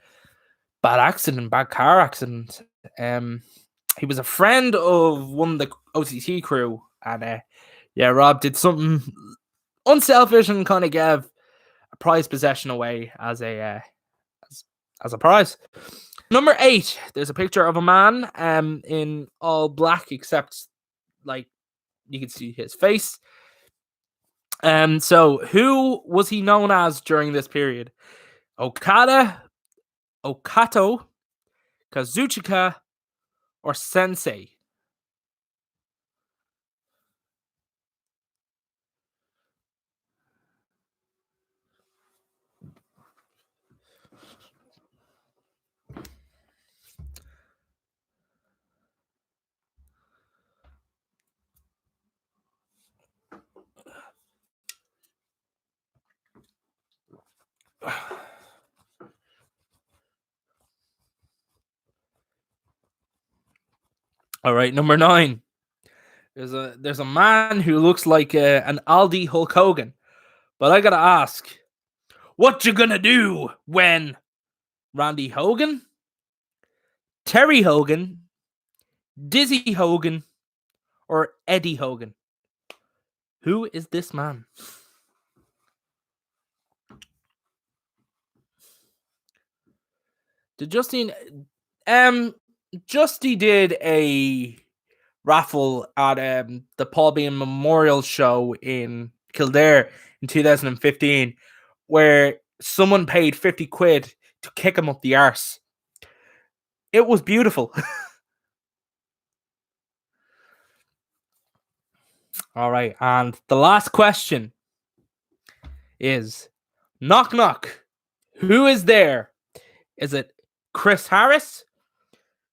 [SPEAKER 1] bad car accident. He was a friend of one of the OTT crew, and yeah, Rob did something unselfish and kind of gave a prize possession away as a prize. Number 8, there's a picture of a man in all black except like you can see his face. So who was he known as during this period? Okada, Okato, Kazuchika, or Sensei? All right, number 9. There's a man who looks like an Aldi Hulk Hogan, but I gotta ask, what you gonna do when Randy Hogan, Terry Hogan, Dizzy Hogan, or Eddie Hogan? Who is this man? Did Justine? Justy did a raffle at the Paul Bean Memorial Show in Kildare in 2015, where someone paid 50 quid to kick him up the arse. It was beautiful. All right, and the last question is knock knock. Who is there? Is it Chris Harris,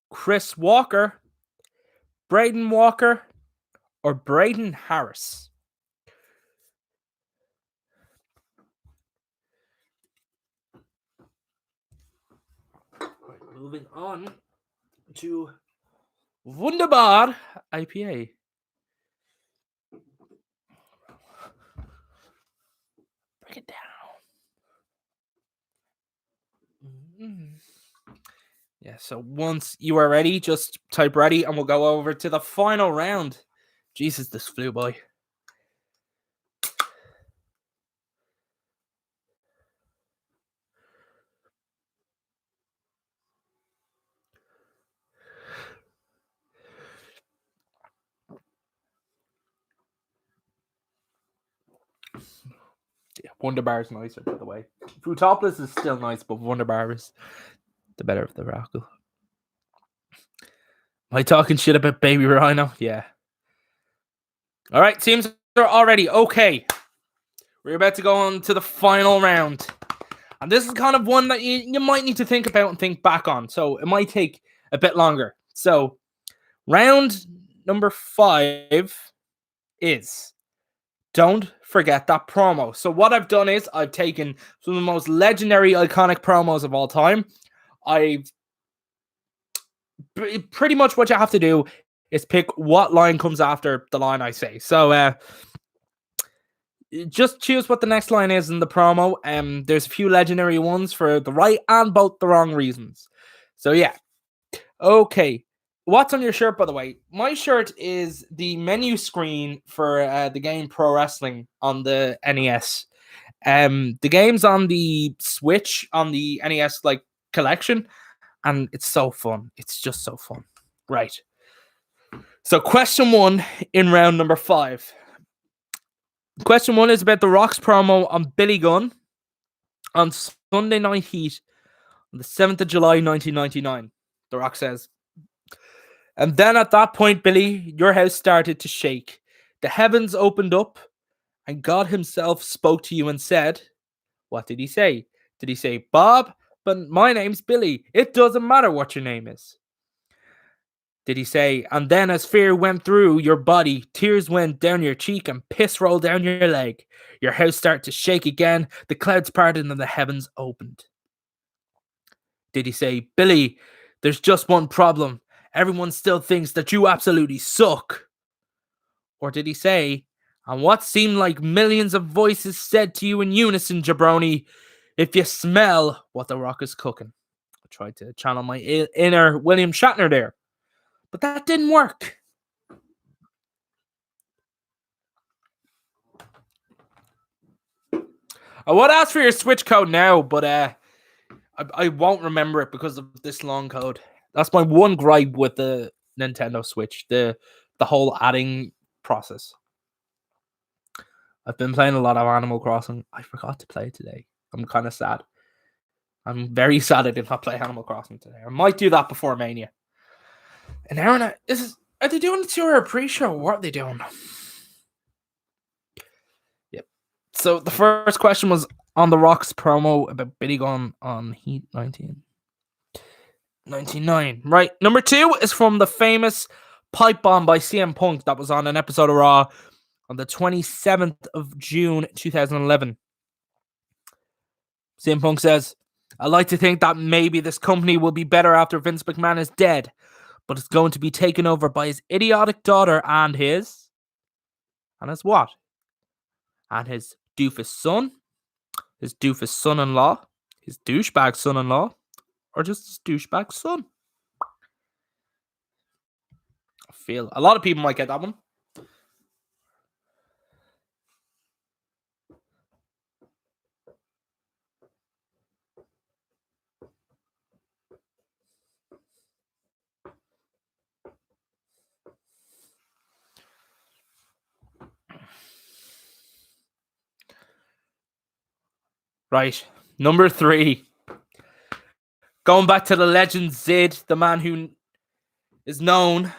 [SPEAKER 1] Chris Walker, Braden Walker, or Braden Harris? Right, moving on to Wunderbar IPA. Break it down. Yeah, so once you are ready, just type ready and we'll go over to the final round. Jesus, this flew by. Yeah, Wonder Bar is nicer, by the way. Fruitopolis is still nice, but Wonder Bar is the better of the Rackle. Am I talking shit about Baby Rhino? Yeah. All right, teams are already okay. We're about to go on to the final round. And this is kind of one that you might need to think about and think back on. So it might take a bit longer. So round number 5 is don't forget that promo. So what I've done is I've taken some of the most legendary, iconic promos of all time. I've pretty much what you have to do is pick what line comes after the line I say. So just choose what the next line is in the promo. There's a few legendary ones for the right and both the wrong reasons. So yeah. Okay. What's on your shirt, by the way? My shirt is the menu screen for the game Pro Wrestling on the NES. The game's on the Switch on the NES like collection, and it's so fun. It's just so fun. Right. So question 1 in round number 5. Question 1 is about The Rock's promo on Billy Gunn on Sunday Night Heat on the 7th of July, 1999. The Rock says, "And then at that point, Billy, your house started to shake. The heavens opened up, and God himself spoke to you and said," what did he say? Did he say, "Bob, but my name's Billy. It doesn't matter what your name is"? Did he say, "And then as fear went through your body, tears went down your cheek and piss rolled down your leg. Your house started to shake again, the clouds parted and the heavens opened"? Did he say, "Billy, there's just one problem. Everyone still thinks that you absolutely suck"? Or did he say, "And what seemed like millions of voices said to you in unison, jabroni, if you smell what the Rock is cooking"? I tried to channel my inner William Shatner there, but that didn't work. I would ask for your Switch code now, but I won't remember it because of this long code. That's my one gripe with the Nintendo Switch, the whole adding process. I've been playing a lot of Animal Crossing. I forgot to play today. I'm kind of sad. I'm very sad I did not play Animal Crossing today. I might do that before Mania. And Aaron, are they doing it to our pre-show? What are they doing? Yep. So the first question was on The Rock's promo about Billy Gunn on Heat 1999. Right. Number 2 is from the famous pipe bomb by CM Punk that was on an episode of Raw on the 27th of June 2011. CM Punk says, "I like to think that maybe this company will be better after Vince McMahon is dead, but it's going to be taken over by his idiotic daughter and his..." And his what? And his doofus son? His doofus son-in-law? His douchebag son-in-law? Or just his douchebag son? I feel a lot of people might get that one. Right. Number 3. Going back to the legend Zid, the man who is known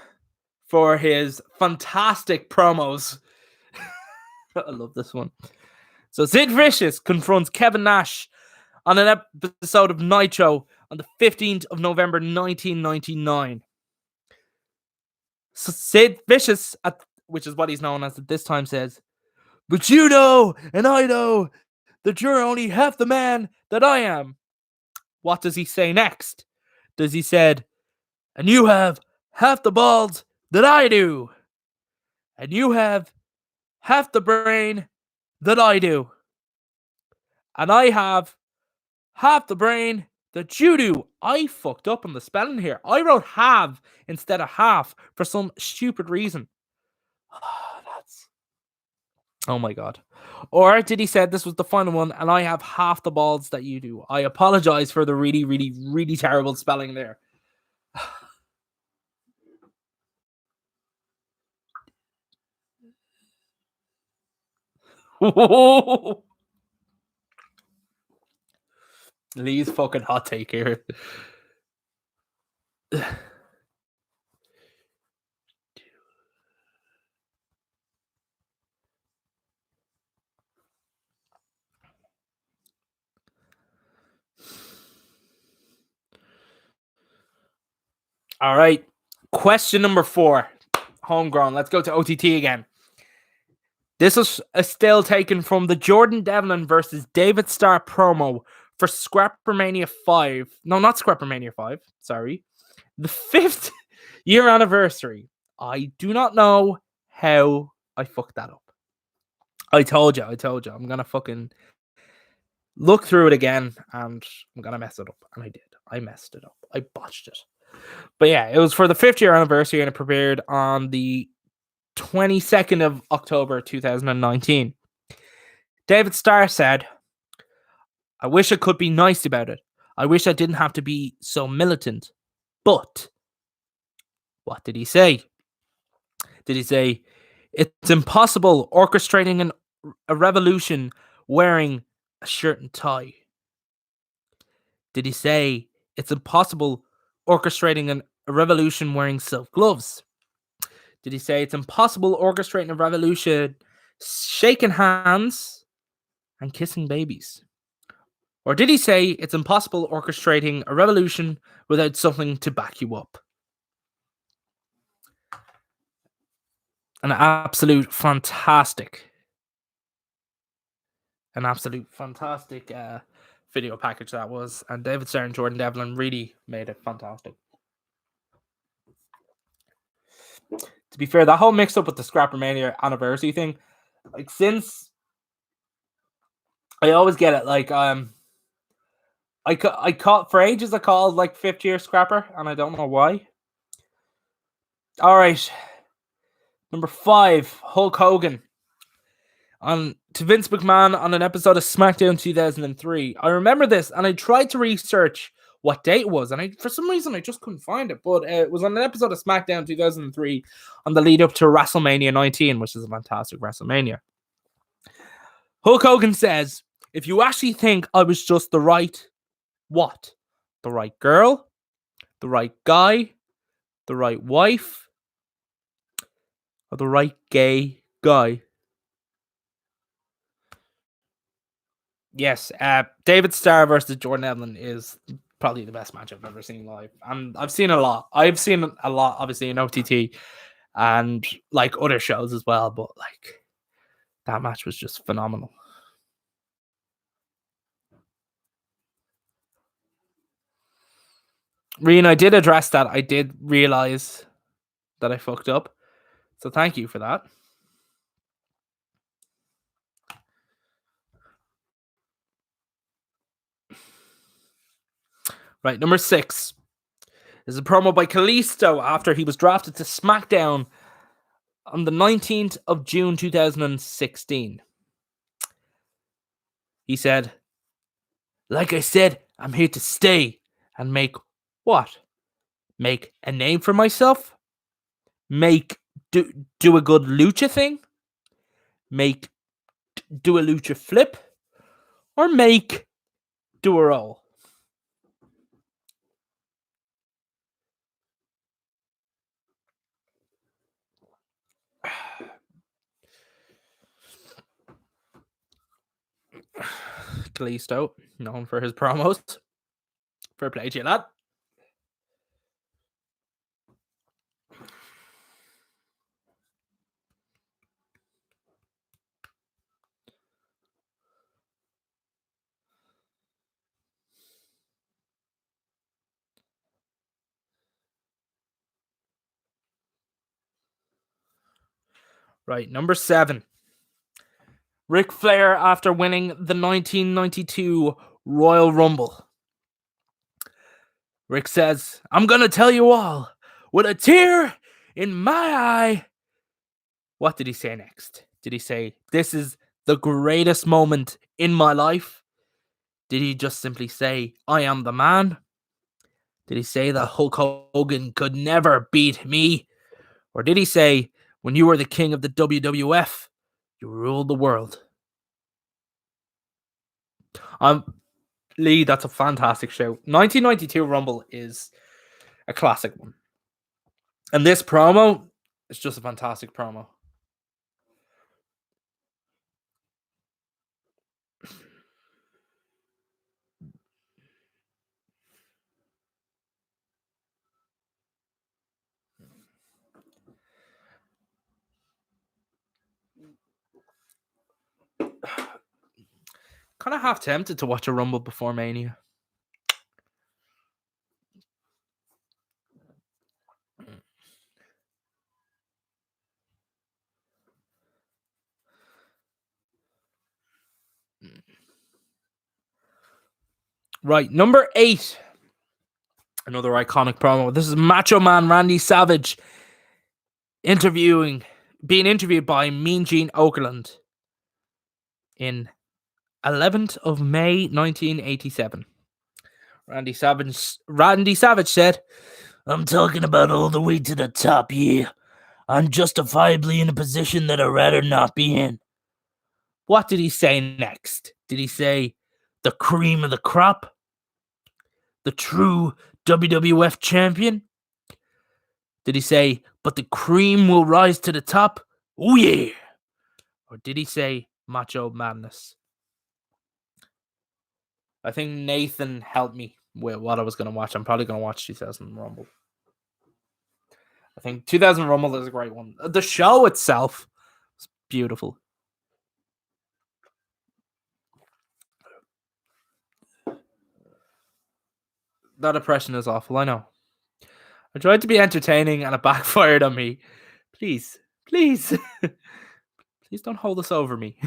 [SPEAKER 1] for his fantastic promos. I love this one. So Sid Vicious confronts Kevin Nash on an episode of Nitro on the 15th of November 1999. So Sid Vicious, which is what he's known as at this time, says, "But you know, and I know, that you're only half the man that I am." What does he say next? Does he said, "And you have half the balls that I do. And you have half the brain that I do. And I have half the brain that you do." I fucked up on the spelling here. I wrote have instead of half for some stupid reason. That's... oh my god. Or did he say this was the final one, "and I have half the balls that you do"? I apologize for the really, really, really terrible spelling there. Lee's fucking hot take here. All right. Question number 4. Homegrown. Let's go to OTT again. This is still taken from the Jordan Devlin versus David Starr promo for Scrappermania 5. No, not Scrappermania 5. Sorry. The 5th year anniversary. I do not know how I fucked that up. I told you. I'm going to fucking look through it again and I'm going to mess it up. And I did. I messed it up. I botched it. But yeah, it was for the 5th year anniversary and it premiered on the 22nd of October 2019. David Starr said, I wish I could be nice about it. I wish I didn't have to be so militant. But what did he say? Did he say, it's impossible orchestrating a revolution wearing a shirt and tie? Did he say, it's impossible orchestrating a revolution wearing silk gloves? Did he say, it's impossible orchestrating a revolution shaking hands and kissing babies? Or did he say, it's impossible orchestrating a revolution without something to back you up? An absolute fantastic video package that was. And David Starr and Jordan Devlin really made it fantastic. To be fair, that whole mix up with the Scrappermania anniversary thing, like, since I always get it, like, I caught for ages, I called like 5th year Scrapper, and I don't know why. All right. Number 5, Hulk Hogan to Vince McMahon on an episode of SmackDown 2003. I remember this, and I tried to research what date it was, and for some reason I just couldn't find it. But it was on an episode of SmackDown 2003 on the lead up to WrestleMania 19, which is a fantastic WrestleMania. Hulk Hogan says, "If you actually think I was just the right what? The right girl, the right guy, the right wife, or the right gay guy?" Yes, David Starr versus Jordan Devlin is probably the best match I've ever seen live. And I've seen a lot. I've seen a lot, obviously, in OTT and like other shows as well. But like, that match was just phenomenal. Rian, I did address that. I did realize that I fucked up. So thank you for that. Right, number 6 is a promo by Kalisto after he was drafted to SmackDown on the 19th of June 2016. He said, "Like I said, I'm here to stay and make what? Make a name for myself? Do a good lucha thing? Do a lucha flip? Or do a roll?" Kalisto, known for his promos. Fair play to you, lad. Right, number 7. Ric Flair after winning the 1992 Royal Rumble. Rick says, "I'm going to tell you all with a tear in my eye." What did he say next? Did he say, "This is the greatest moment in my life"? Did he just simply say, "I am the man"? Did he say that Hulk Hogan could never beat me? Or did he say, "When you were the king of the WWF, you ruled the world"? Lee, that's a fantastic show. 1992 Rumble is a classic one. And this promo is just a fantastic promo. Kind of half tempted to watch a Rumble before Mania. Right, number 8. Another iconic promo. This is Macho Man Randy Savage being interviewed by Mean Gene Okerlund in 11th of May 1987. Randy Savage said, "I'm talking about all the way to the top, yeah. I'm justifiably in a position that I'd rather not be in." What did he say next? Did he say the cream of the crop? The true WWF champion? Did he say, but the cream will rise to the top? Oh yeah. Or did he say Macho Madness? I think Nathan helped me with what I was going to watch. I'm probably going to watch 2000 Rumble. I think 2000 Rumble is a great one. The show itself is beautiful. That impression is awful, I know. I tried to be entertaining and it backfired on me. Please, please, please don't hold this over me.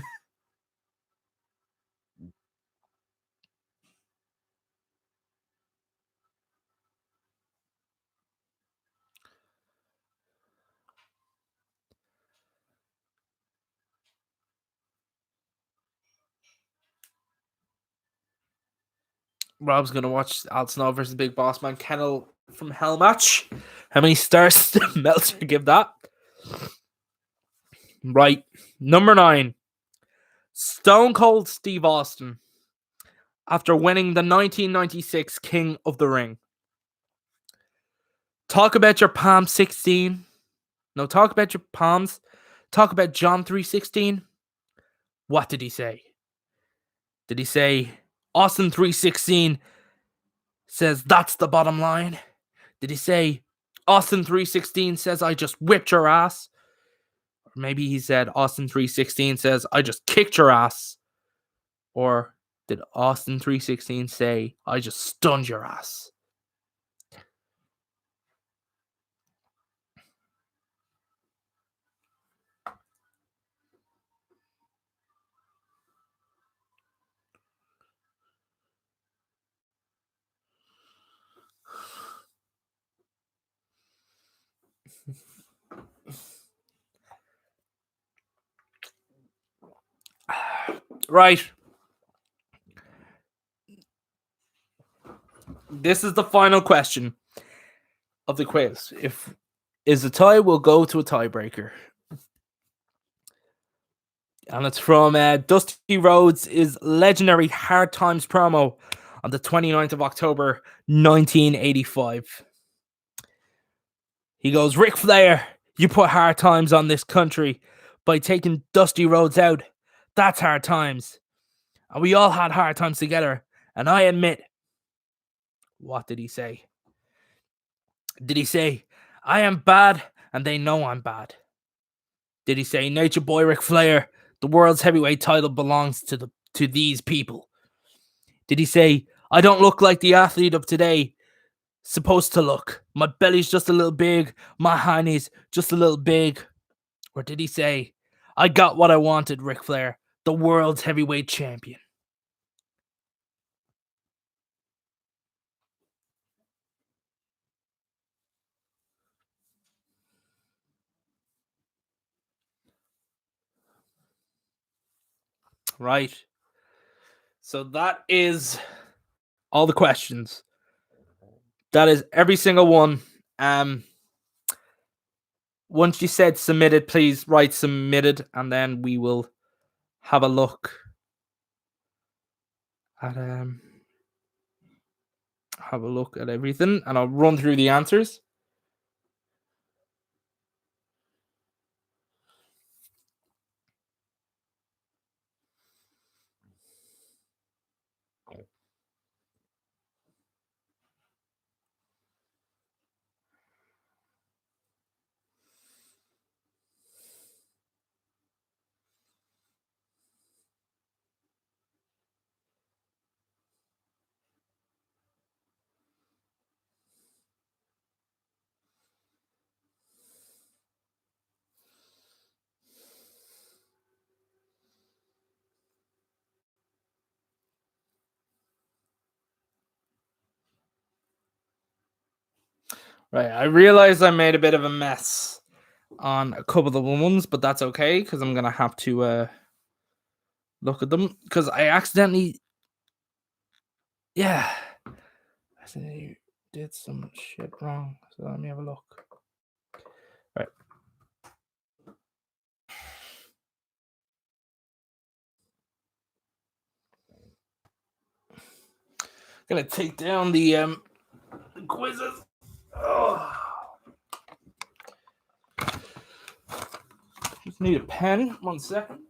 [SPEAKER 1] Rob's going to watch Al Snow versus Big Boss Man Kennel from Hell match. How many stars did Meltzer give that? Right. Number 9. Stone Cold Steve Austin. After winning the 1996 King of the Ring. Talk about your Palm 16. No, talk about your palms. Talk about John 3:16. What did he say? Did he say Austin 3:16 says that's the bottom line? Did he say Austin 3:16 says I just whipped your ass? Or maybe he said Austin 3:16 says I just kicked your ass? Or did Austin 3:16 say I just stunned your ass? Right. This is the final question of the quiz. If is a tie, we'll go to a tiebreaker. And it's from Dusty Rhodes' legendary Hard Times promo on the 29th of October, 1985. He goes, Ric Flair, you put hard times on this country by taking Dusty Rhodes out. That's hard times. And we all had hard times together. And I admit, what did he say? Did he say, I am bad and they know I'm bad? Did he say, Nature Boy Ric Flair, the world's heavyweight title belongs to these people? Did he say, I don't look like the athlete of today supposed to look? My belly's just a little big, my hiney's just a little big. Or did he say, I got what I wanted, Ric Flair, the world's heavyweight champion? Right. So that is all the questions. That is every single one. Once you said submitted, please write submitted, and then we will have a look at have a look at everything and I'll run through the answers. Right, I realize I made a bit of a mess on a couple of the ones, but that's okay because I'm gonna have to look at them because I accidentally, yeah, I accidentally did some shit wrong. So let me have a look. Right. Gonna take down the quizzes. Oh. Just need a pen. 1 second.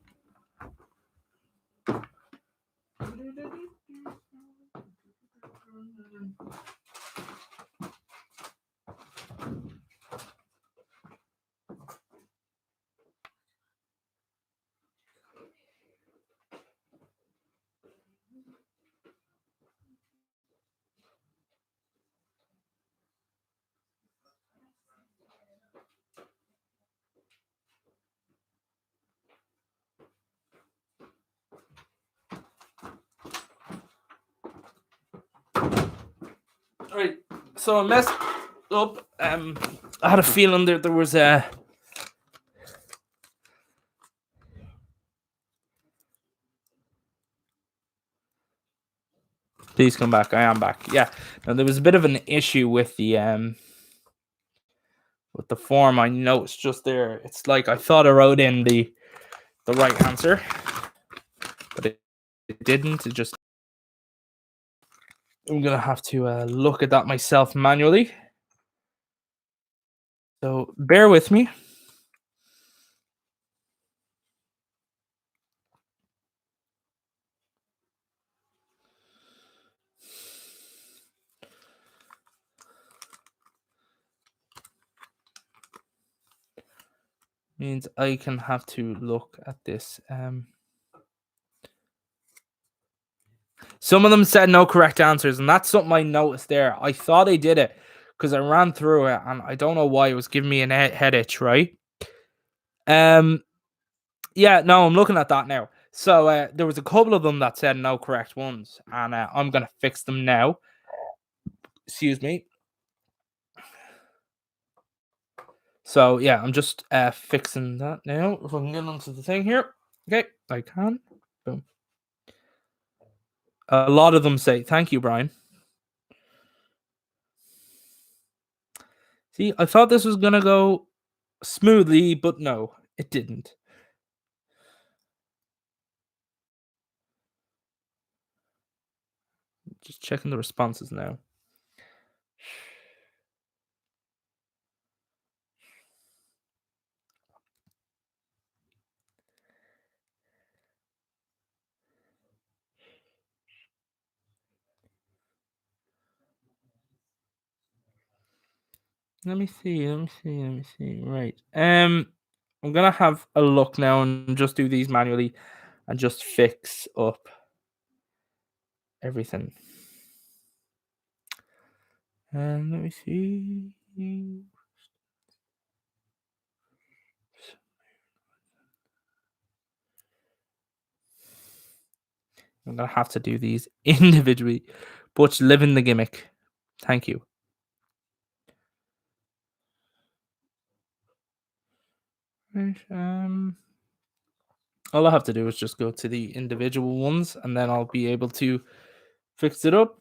[SPEAKER 1] All right, so I messed up. I had a feeling that there was a. Please come back. I am back. Yeah. Now there was a bit of an issue with the form. I know it's just there. It's like I thought I wrote in the right answer, but it didn't. It just. I'm gonna have to look at that myself manually. So bear with me. Means I can have to look at this. Some of them said no correct answers, and that's something I noticed there. I thought I did it because I ran through it, and I don't know why it was giving me a head itch, right? Yeah, no, I'm looking at that now. So there was a couple of them that said no correct ones, and I'm gonna fix them now. Excuse me. So yeah, I'm just fixing that now. If I can get onto the thing here, okay, I can. Boom. A lot of them say thank you, Brian. See, I thought this was gonna go smoothly, but no, it didn't. Just checking the responses now. Let me see. Let me see. Let me see. Right. I'm gonna have a look now and just do these manually, and just fix up everything. And let me see. I'm gonna have to do these individually. Butch, live in the gimmick. Thank you. Right. All I have to do is just go to the individual ones, and then I'll be able to fix it up.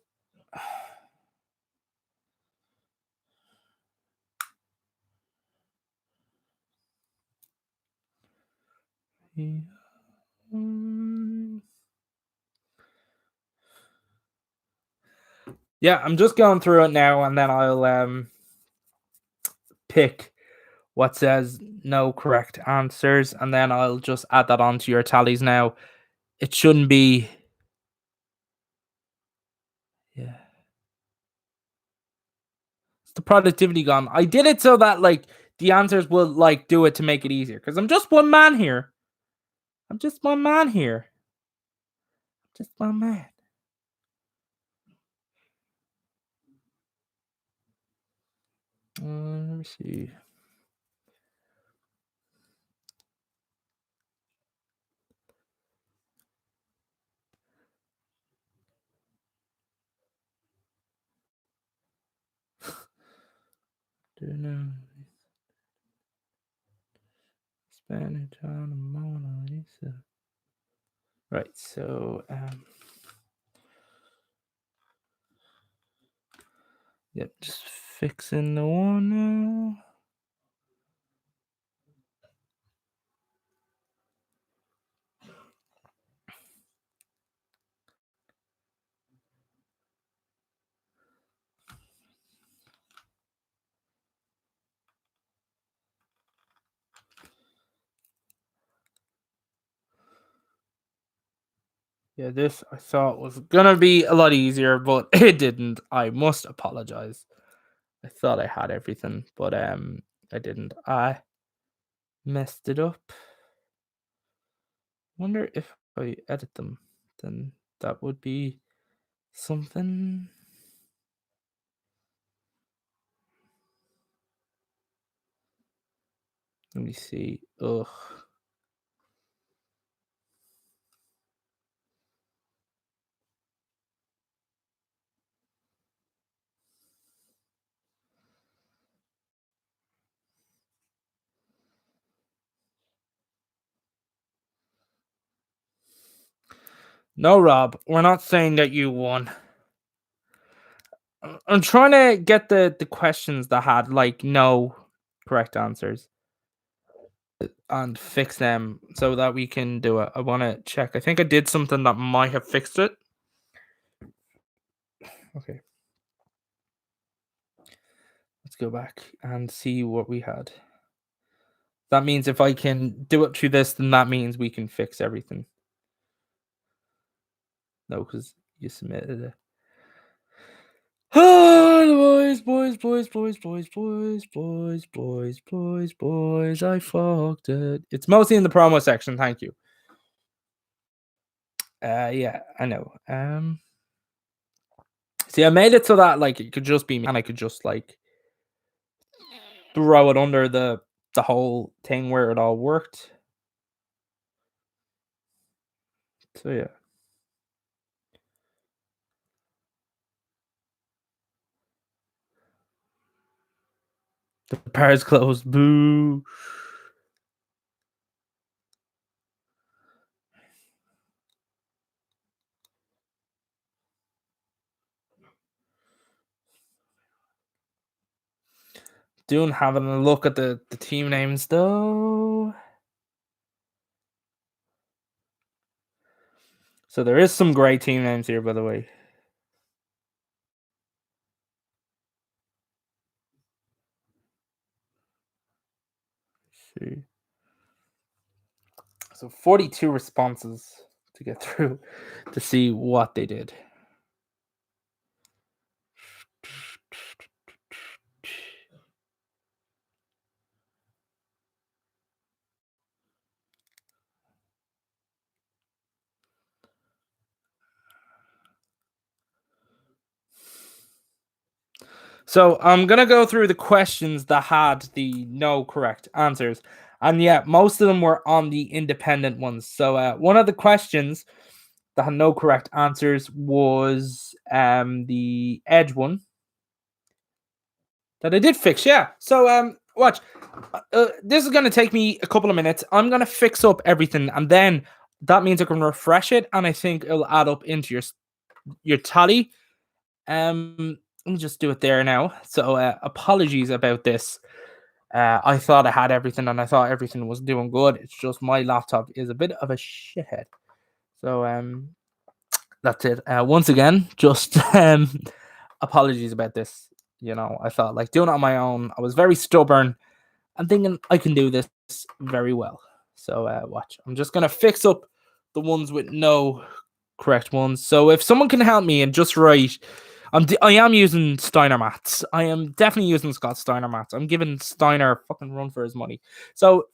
[SPEAKER 1] Yeah, I'm just going through it now, and then I'll pick what says no correct answers, and then I'll just add that onto your tallies now. It shouldn't be. Yeah. It's the productivity gone. I did it so that like the answers will like do it to make it easier because I'm just one man here. I'm just one man here. Just one man. Let me see. Do you know Spanish on the Mona Lisa? Right. So yep, just fixing the one now. Yeah, this I thought was gonna be a lot easier, but it didn't. I must apologize. I thought I had everything, but I didn't. I messed it up. Wonder if I edit them, then that would be something. Let me see. Ugh. No, Rob, we're not saying that you won. I'm trying to get the questions that had like no correct answers and fix them so that we can do it. I want to check. I think I did something that might have fixed it. Okay. Let's go back and see what we had. That means if I can do it through this, then that means we can fix everything. No, because you submitted it. Boys, boys, boys, boys, boys, boys, boys, boys, boys, boys. I fucked it. It's mostly in the promo section. Thank you. Yeah, I know. See, I made it so that like it could just be me, and I could just like throw it under the whole thing where it all worked. So yeah, the bar's closed. Boo. Doing having a look at the team names though. So there is some great team names here, by the way. Let's see. So 42 responses to get through to see what they did. So I'm gonna go through the questions that had the no correct answers, and yeah, most of them were on the independent ones. So one of the questions that had no correct answers was the edge one that I did fix. Yeah. So watch. This is gonna take me a couple of minutes. I'm gonna fix up everything, and then that means I can refresh it, and I think it'll add up into your tally. Let me just do it there now. So apologies about this. I thought I had everything, and I thought everything was doing good. It's just my laptop is a bit of a shithead. So that's it. Once again, just apologies about this. I felt like doing it on my own. I was very stubborn. I'm thinking I can do this very well. So watch. I'm just gonna fix up the ones with no correct ones. So if someone can help me and just write, I am using Steiner Maths. I am definitely using Scott Steiner Maths. I'm giving Steiner a fucking run for his money. So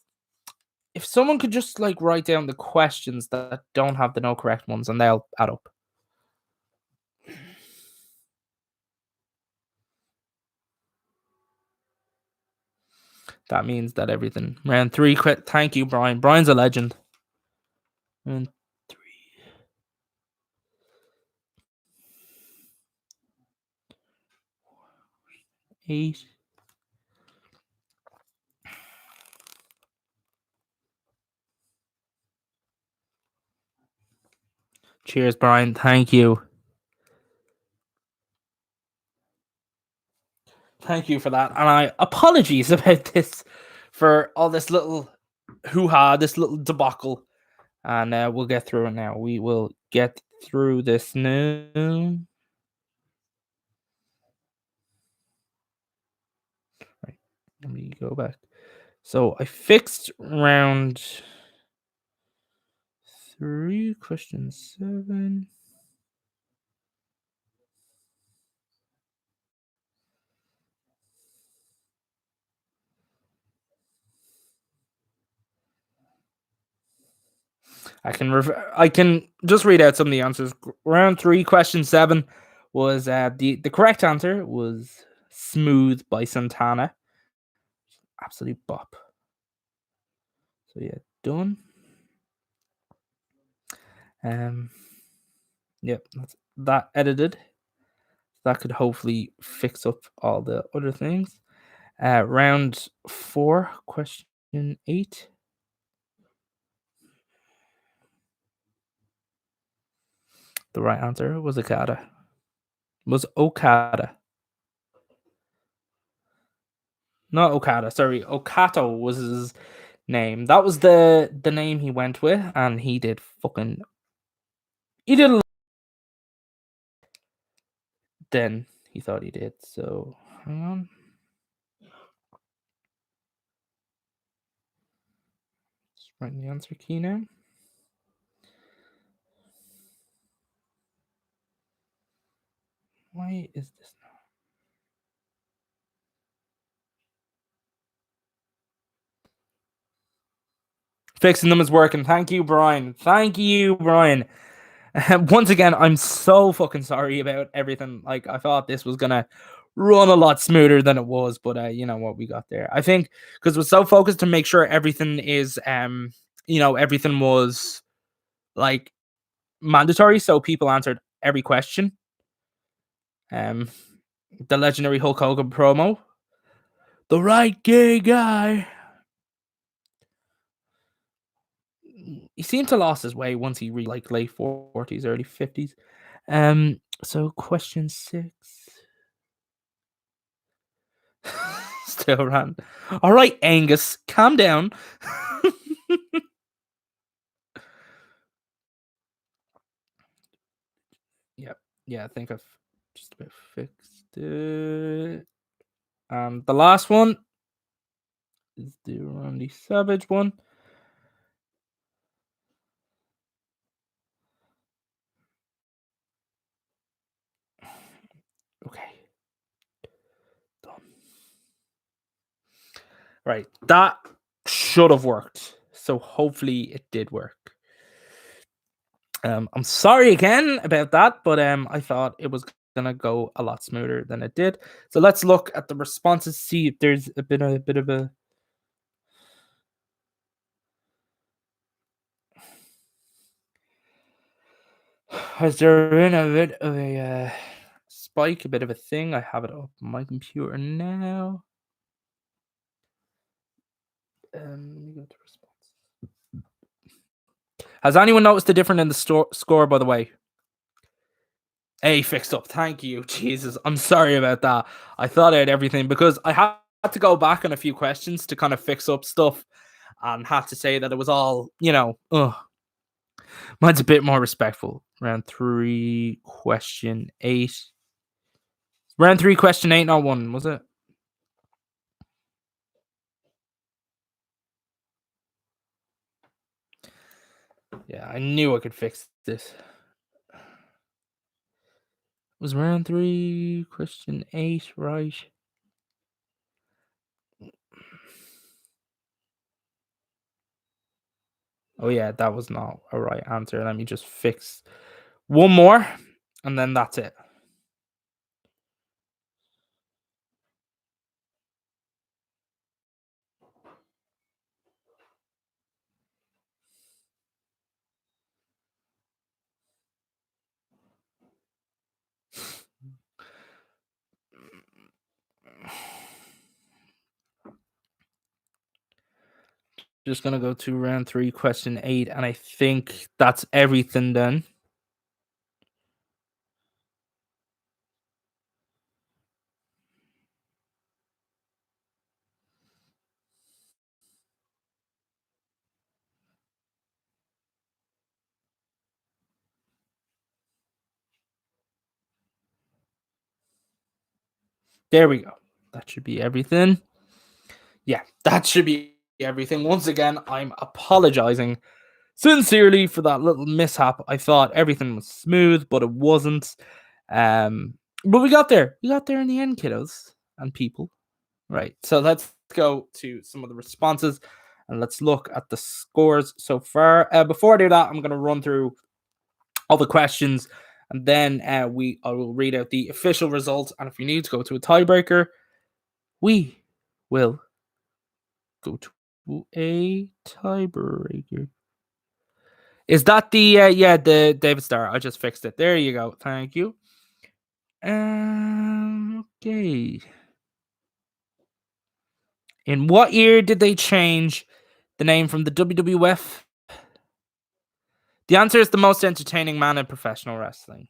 [SPEAKER 1] if someone could just like write down the questions that don't have the no correct ones and they'll add up. That means that everything. Round 3 quit. Thank you, Brian. Brian's a legend. Round 3. 8. Cheers, Brian. Thank you. Thank you for that. And I apologies about this for all this little hoo-ha, this little debacle. And we'll get through it now. We will get through this now. Right. Let me go back. So I fixed round 3, question 7. I can just read out some of the answers. Round 3, question 7 was the correct answer was Smooth by Santana. Absolute bop. So yeah, done. Yep, that's that edited. That could hopefully fix up all the other things. Round 4, question 8. The right answer was Okada. Not Okada, sorry. Okato was his name. That was the name he went with, and he did a then he thought he did. So hang on. Just writing the answer key now. Why is this now? Fixing them is working. Thank you, Brian. Thank you, Brian. Once again, I'm so fucking sorry about everything. Like, I thought this was gonna run a lot smoother than it was, but you know what, we got there. I think because we're so focused to make sure everything is everything was like mandatory, so people answered every question. The legendary Hulk Hogan promo. The right gay guy. He seemed to lost his way once he reached like late 40s, early 50s. So question 6. Still ran. All right, Angus, calm down. Yep. Yeah, I think I've just about fixed it. The last one is the Randy Savage one. Okay. Done. Right. That should have worked. So hopefully it did work. I'm sorry again about that, but I thought it was gonna go a lot smoother than it did. So let's look at the responses, see if there's a bit of a has there been a bit of a spike, a bit of a thing? I have it up on my computer now. Let me go to response. Has anyone noticed the difference in the score, by the way? Hey, fixed up. Thank you. Jesus, I'm sorry about that. I thought I had everything because I had to go back on a few questions to kind of fix up stuff and had to say that it was all, mine's a bit more respectful. Round 3, question 8. Round 3, question 8, not 1, was it? Yeah, I knew I could fix this. Was round 3, question 8, right? Oh yeah, that was not a right answer. Let me just fix one more, and then that's it. Just gonna go to round 3, question 8, and I think that's everything then. There we go. That should be everything. Yeah, that should be everything. Once again, I'm apologizing sincerely for that little mishap. I thought everything was smooth, but it wasn't. But we got there. We got there in the end, kiddos and people. Right. So let's go to some of the responses and let's look at the scores so far. Before I do that, I'm going to run through all the questions, and then I will read out the official results. And if we need to go to a tiebreaker, we will go to a tiebreaker. Is that the the David Starr? I just fixed it. There you go. Thank you. Okay. In what year did they change the name from the WWF? The answer is the most entertaining man in professional wrestling.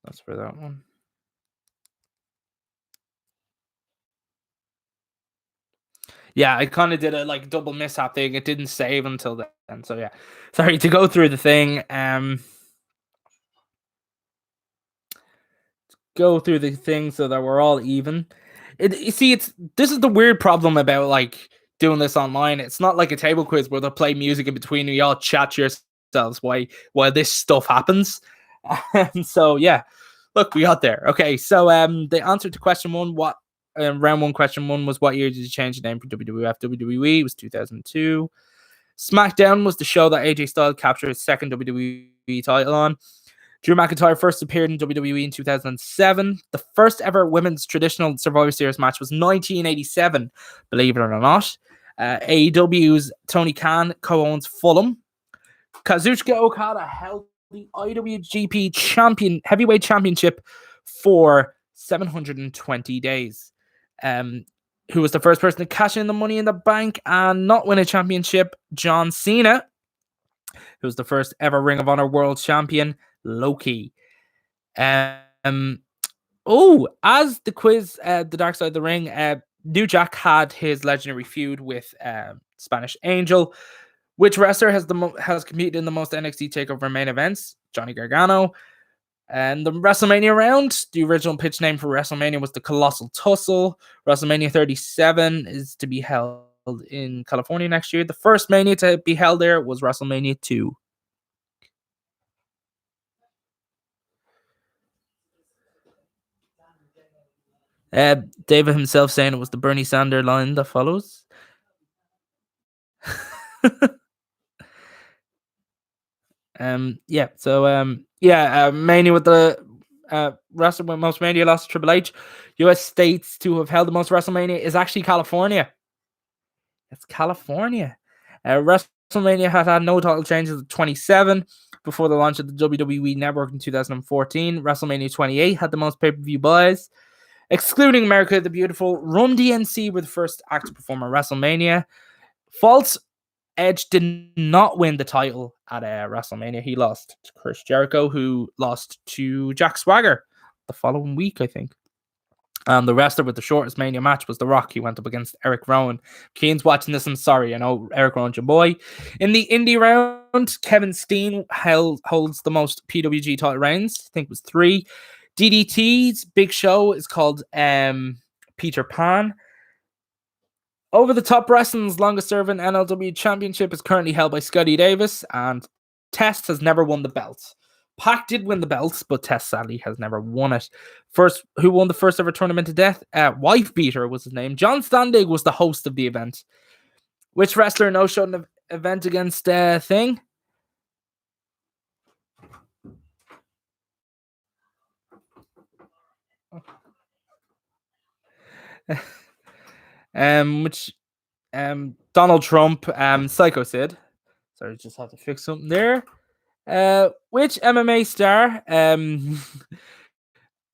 [SPEAKER 1] That's for that one. Yeah, I kind of did a like double mishap thing. It didn't save until then. So yeah. Sorry to go through the thing. Go through the thing so that we're all even. You see, this is the weird problem about like doing this online. It's not like a table quiz where they'll play music in between and you all chat to yourselves while this stuff happens. So yeah, look, we got there. Okay, so the answer to question 1, what round 1, question 1 was what year did you change the name for WWF WWE? It was 2002. SmackDown was the show that AJ Styles captured his second WWE title on. Drew McIntyre first appeared in WWE in 2007. The first ever women's traditional Survivor Series match was 1987, believe it or not. AEW's Tony Khan co-owns Fulham. Kazuchika Okada held the IWGP Heavyweight Championship for 720 days. Who was the first person to cash in the Money in the Bank and not win a championship? John Cena. Who was the first ever Ring of Honor World Champion? Loki. As the quiz, the Dark Side of the Ring, New Jack had his legendary feud with Spanish Angel. Which wrestler has competed in the most NXT TakeOver main events? Johnny Gargano. And the WrestleMania round, the original pitch name for WrestleMania was the Colossal Tussle. WrestleMania 37 is to be held in California next year. The first Mania to be held there was WrestleMania 2. David himself saying it was the Bernie Sanders line that follows. Mania with the wrestling with most Mania lost to Triple H. US states to have held the most WrestleMania is actually California. It's California. WrestleMania had no title changes at 27 before the launch of the WWE Network in 2014. WrestleMania 28 had the most pay-per-view buys. Excluding America the Beautiful, Run DMC were the first act to perform at WrestleMania. False Edge did not win the title at WrestleMania. He lost to Chris Jericho, who lost to Jack Swagger the following week, I think. The wrestler with the shortest Mania match was The Rock. He went up against Eric Rowan. Keane's watching this. I'm sorry. I know Eric Rowan's your boy. In the indie round, Kevin Steen holds the most PWG title reigns. I think it was 3. DDT's big show is called Peter Pan. Over the Top Wrestling's longest serving NLW championship is currently held by Scotty Davis, and Test has never won the belt. Pac did win the belt, but Test sadly has never won it. Who won the first ever tournament to death? Wife Beater was his name. John Standig was the host of the event. Which wrestler no-showed an event against Thing? Donald Trump, Psycho Sid. Sorry, just have to fix something there. Which MMA star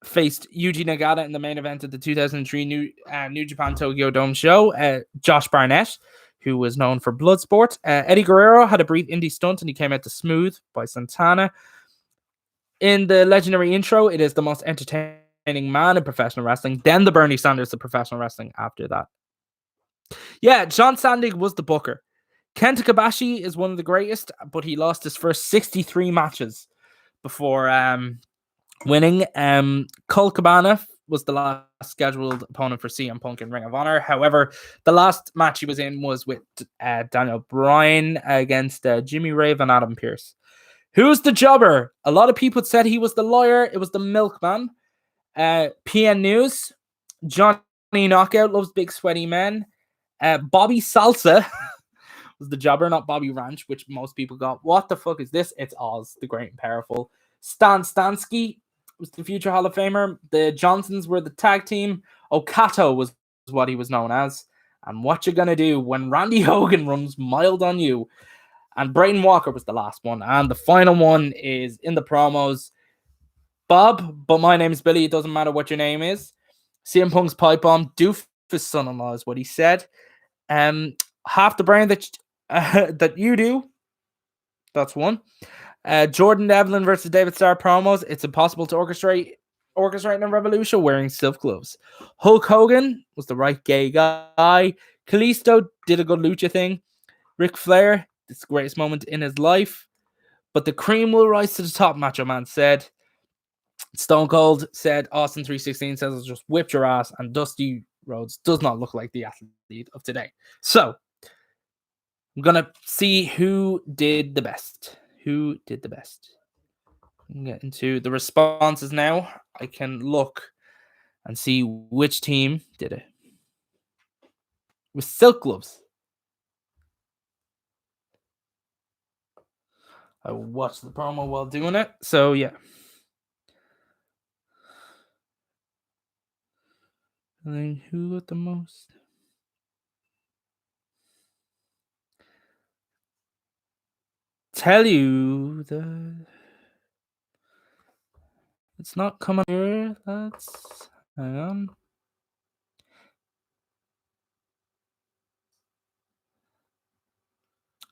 [SPEAKER 1] faced Yuji Nagata in the main event of the 2003 New Japan Tokyo Dome show? Josh Barnett, who was known for Bloodsport. Eddie Guerrero had a brief indie stunt and he came out to Smooth by Santana. In the legendary intro, it is the most entertaining man in professional wrestling. Then the Bernie Sanders of professional wrestling after that. Yeah, John Sandig was the booker. Kenta Kobashi is one of the greatest, but he lost his first 63 matches before winning. Colt Cabana was the last scheduled opponent for CM Punk in Ring of Honor. However, the last match he was in was with Daniel Bryan against Jimmy Rave and Adam Pearce. Who's the jobber? A lot of people said he was the lawyer. It was the milkman. PN News. Johnny Knockout loves big sweaty men. Bobby Salsa was the jobber, not Bobby Ranch, which most people got. What the fuck is this? It's Oz, the Great and Powerful. Stan Stansky was the future Hall of Famer. The Johnsons were the tag team. Okato was what he was known as. And what you gonna do when Randy Hogan runs mild on you? And Brayden Walker was the last one. And the final one is in the promos. Bob, but my name's Billy. It doesn't matter what your name is. CM Punk's pipe bomb. Doofus son-in-law is what he said. Half the brain that that you do. That's one. Jordan Devlin versus David Starr promos. It's impossible to orchestrate in a revolution wearing silk gloves. Hulk Hogan was the right gay guy. Kalisto did a good lucha thing. Ric Flair, it's the greatest moment in his life. But the cream will rise to the top, Macho Man said. Stone Cold said Austin 316 says it's just whipped your ass, and Dusty Rhodes does not look like the athlete of today. So I'm gonna see who did the best. Who did the best? I'm get into the responses now. I can look and see which team did it. With silk gloves. I watched the promo while doing it. So yeah. And then who got the most? Tell you the it's not coming here. That's hang on.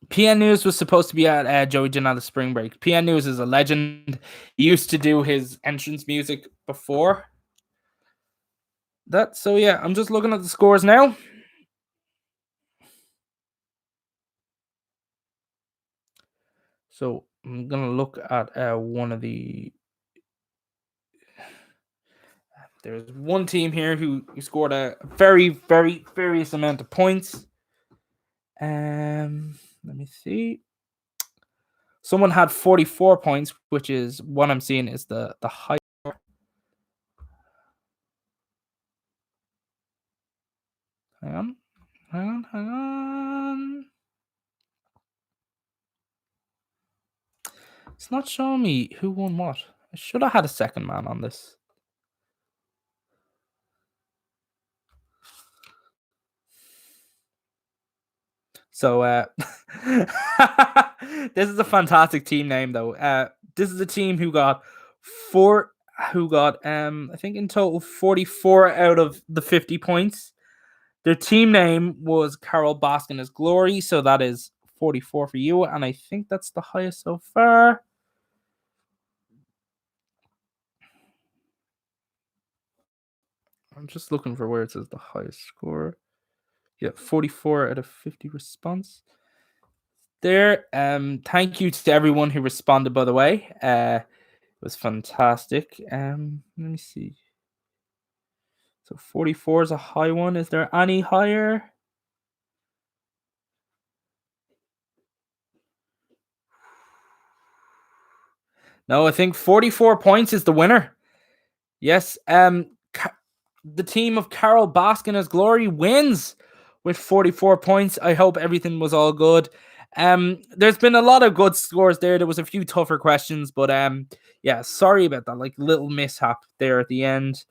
[SPEAKER 1] PN News was supposed to be at Joey Janela's spring break. PN News is a legend. He used to do his entrance music before that. So yeah, I'm just looking at the scores now. So I'm gonna look at one of the. There's one team here who scored a very, very various amount of points. Let me see. Someone had 44 points, which is what I'm seeing is the high. Hang on. It's not showing me who won what. I should have had a second man on this. So this is a fantastic team name though. This is a team who got I think in total 44 out of the 50 points. Their team name was Carol Baskin as Glory, so that is 44 for you, and I think that's the highest so far. I'm just looking for where it says the highest score. Yeah, 44 out of 50 response. There. Thank you to everyone who responded, by the way. was fantastic. Let me see. So 44 is a high one. Is there any higher? No, I think 44 points is the winner. Yes. The team of Carol Baskin as Glory wins with 44 points. I hope everything was all good. There's been a lot of good scores there. There was a few tougher questions, but yeah, sorry about that. Like little mishap there at the end.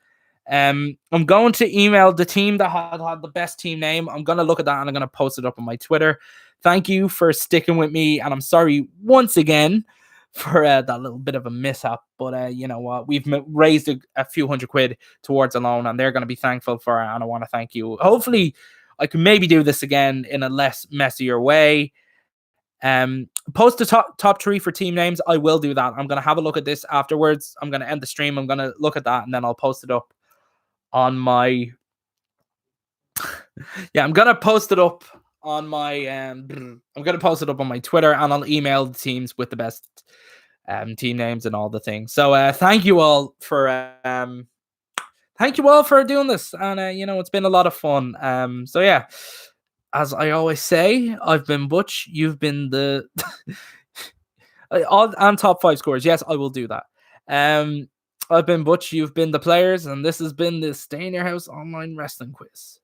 [SPEAKER 1] I'm going to email the team that had the best team name. I'm going to look at that and I'm going to post it up on my Twitter. Thank you for sticking with me, and I'm sorry once again for that little bit of a mishap. But you know what? We've raised a few £100 towards a loan, and they're going to be thankful for it. And I want to thank you. Hopefully, I can maybe do this again in a less messier way. Post the top three for team names. I will do that. I'm going to have a look at this afterwards. I'm going to end the stream. I'm going to look at that, and then I'll post it up on my I'm gonna post it up on my I'm gonna post it up on my Twitter, and I'll email the teams with the best team names and all the things. So thank you all for doing this, and it's been a lot of fun. So yeah, as I always say, I've been Butch, you've been the on top 5 scores. Yes, I will do that. I've been Butch, you've been the players, and this has been the Stay in Your House online wrestling quiz.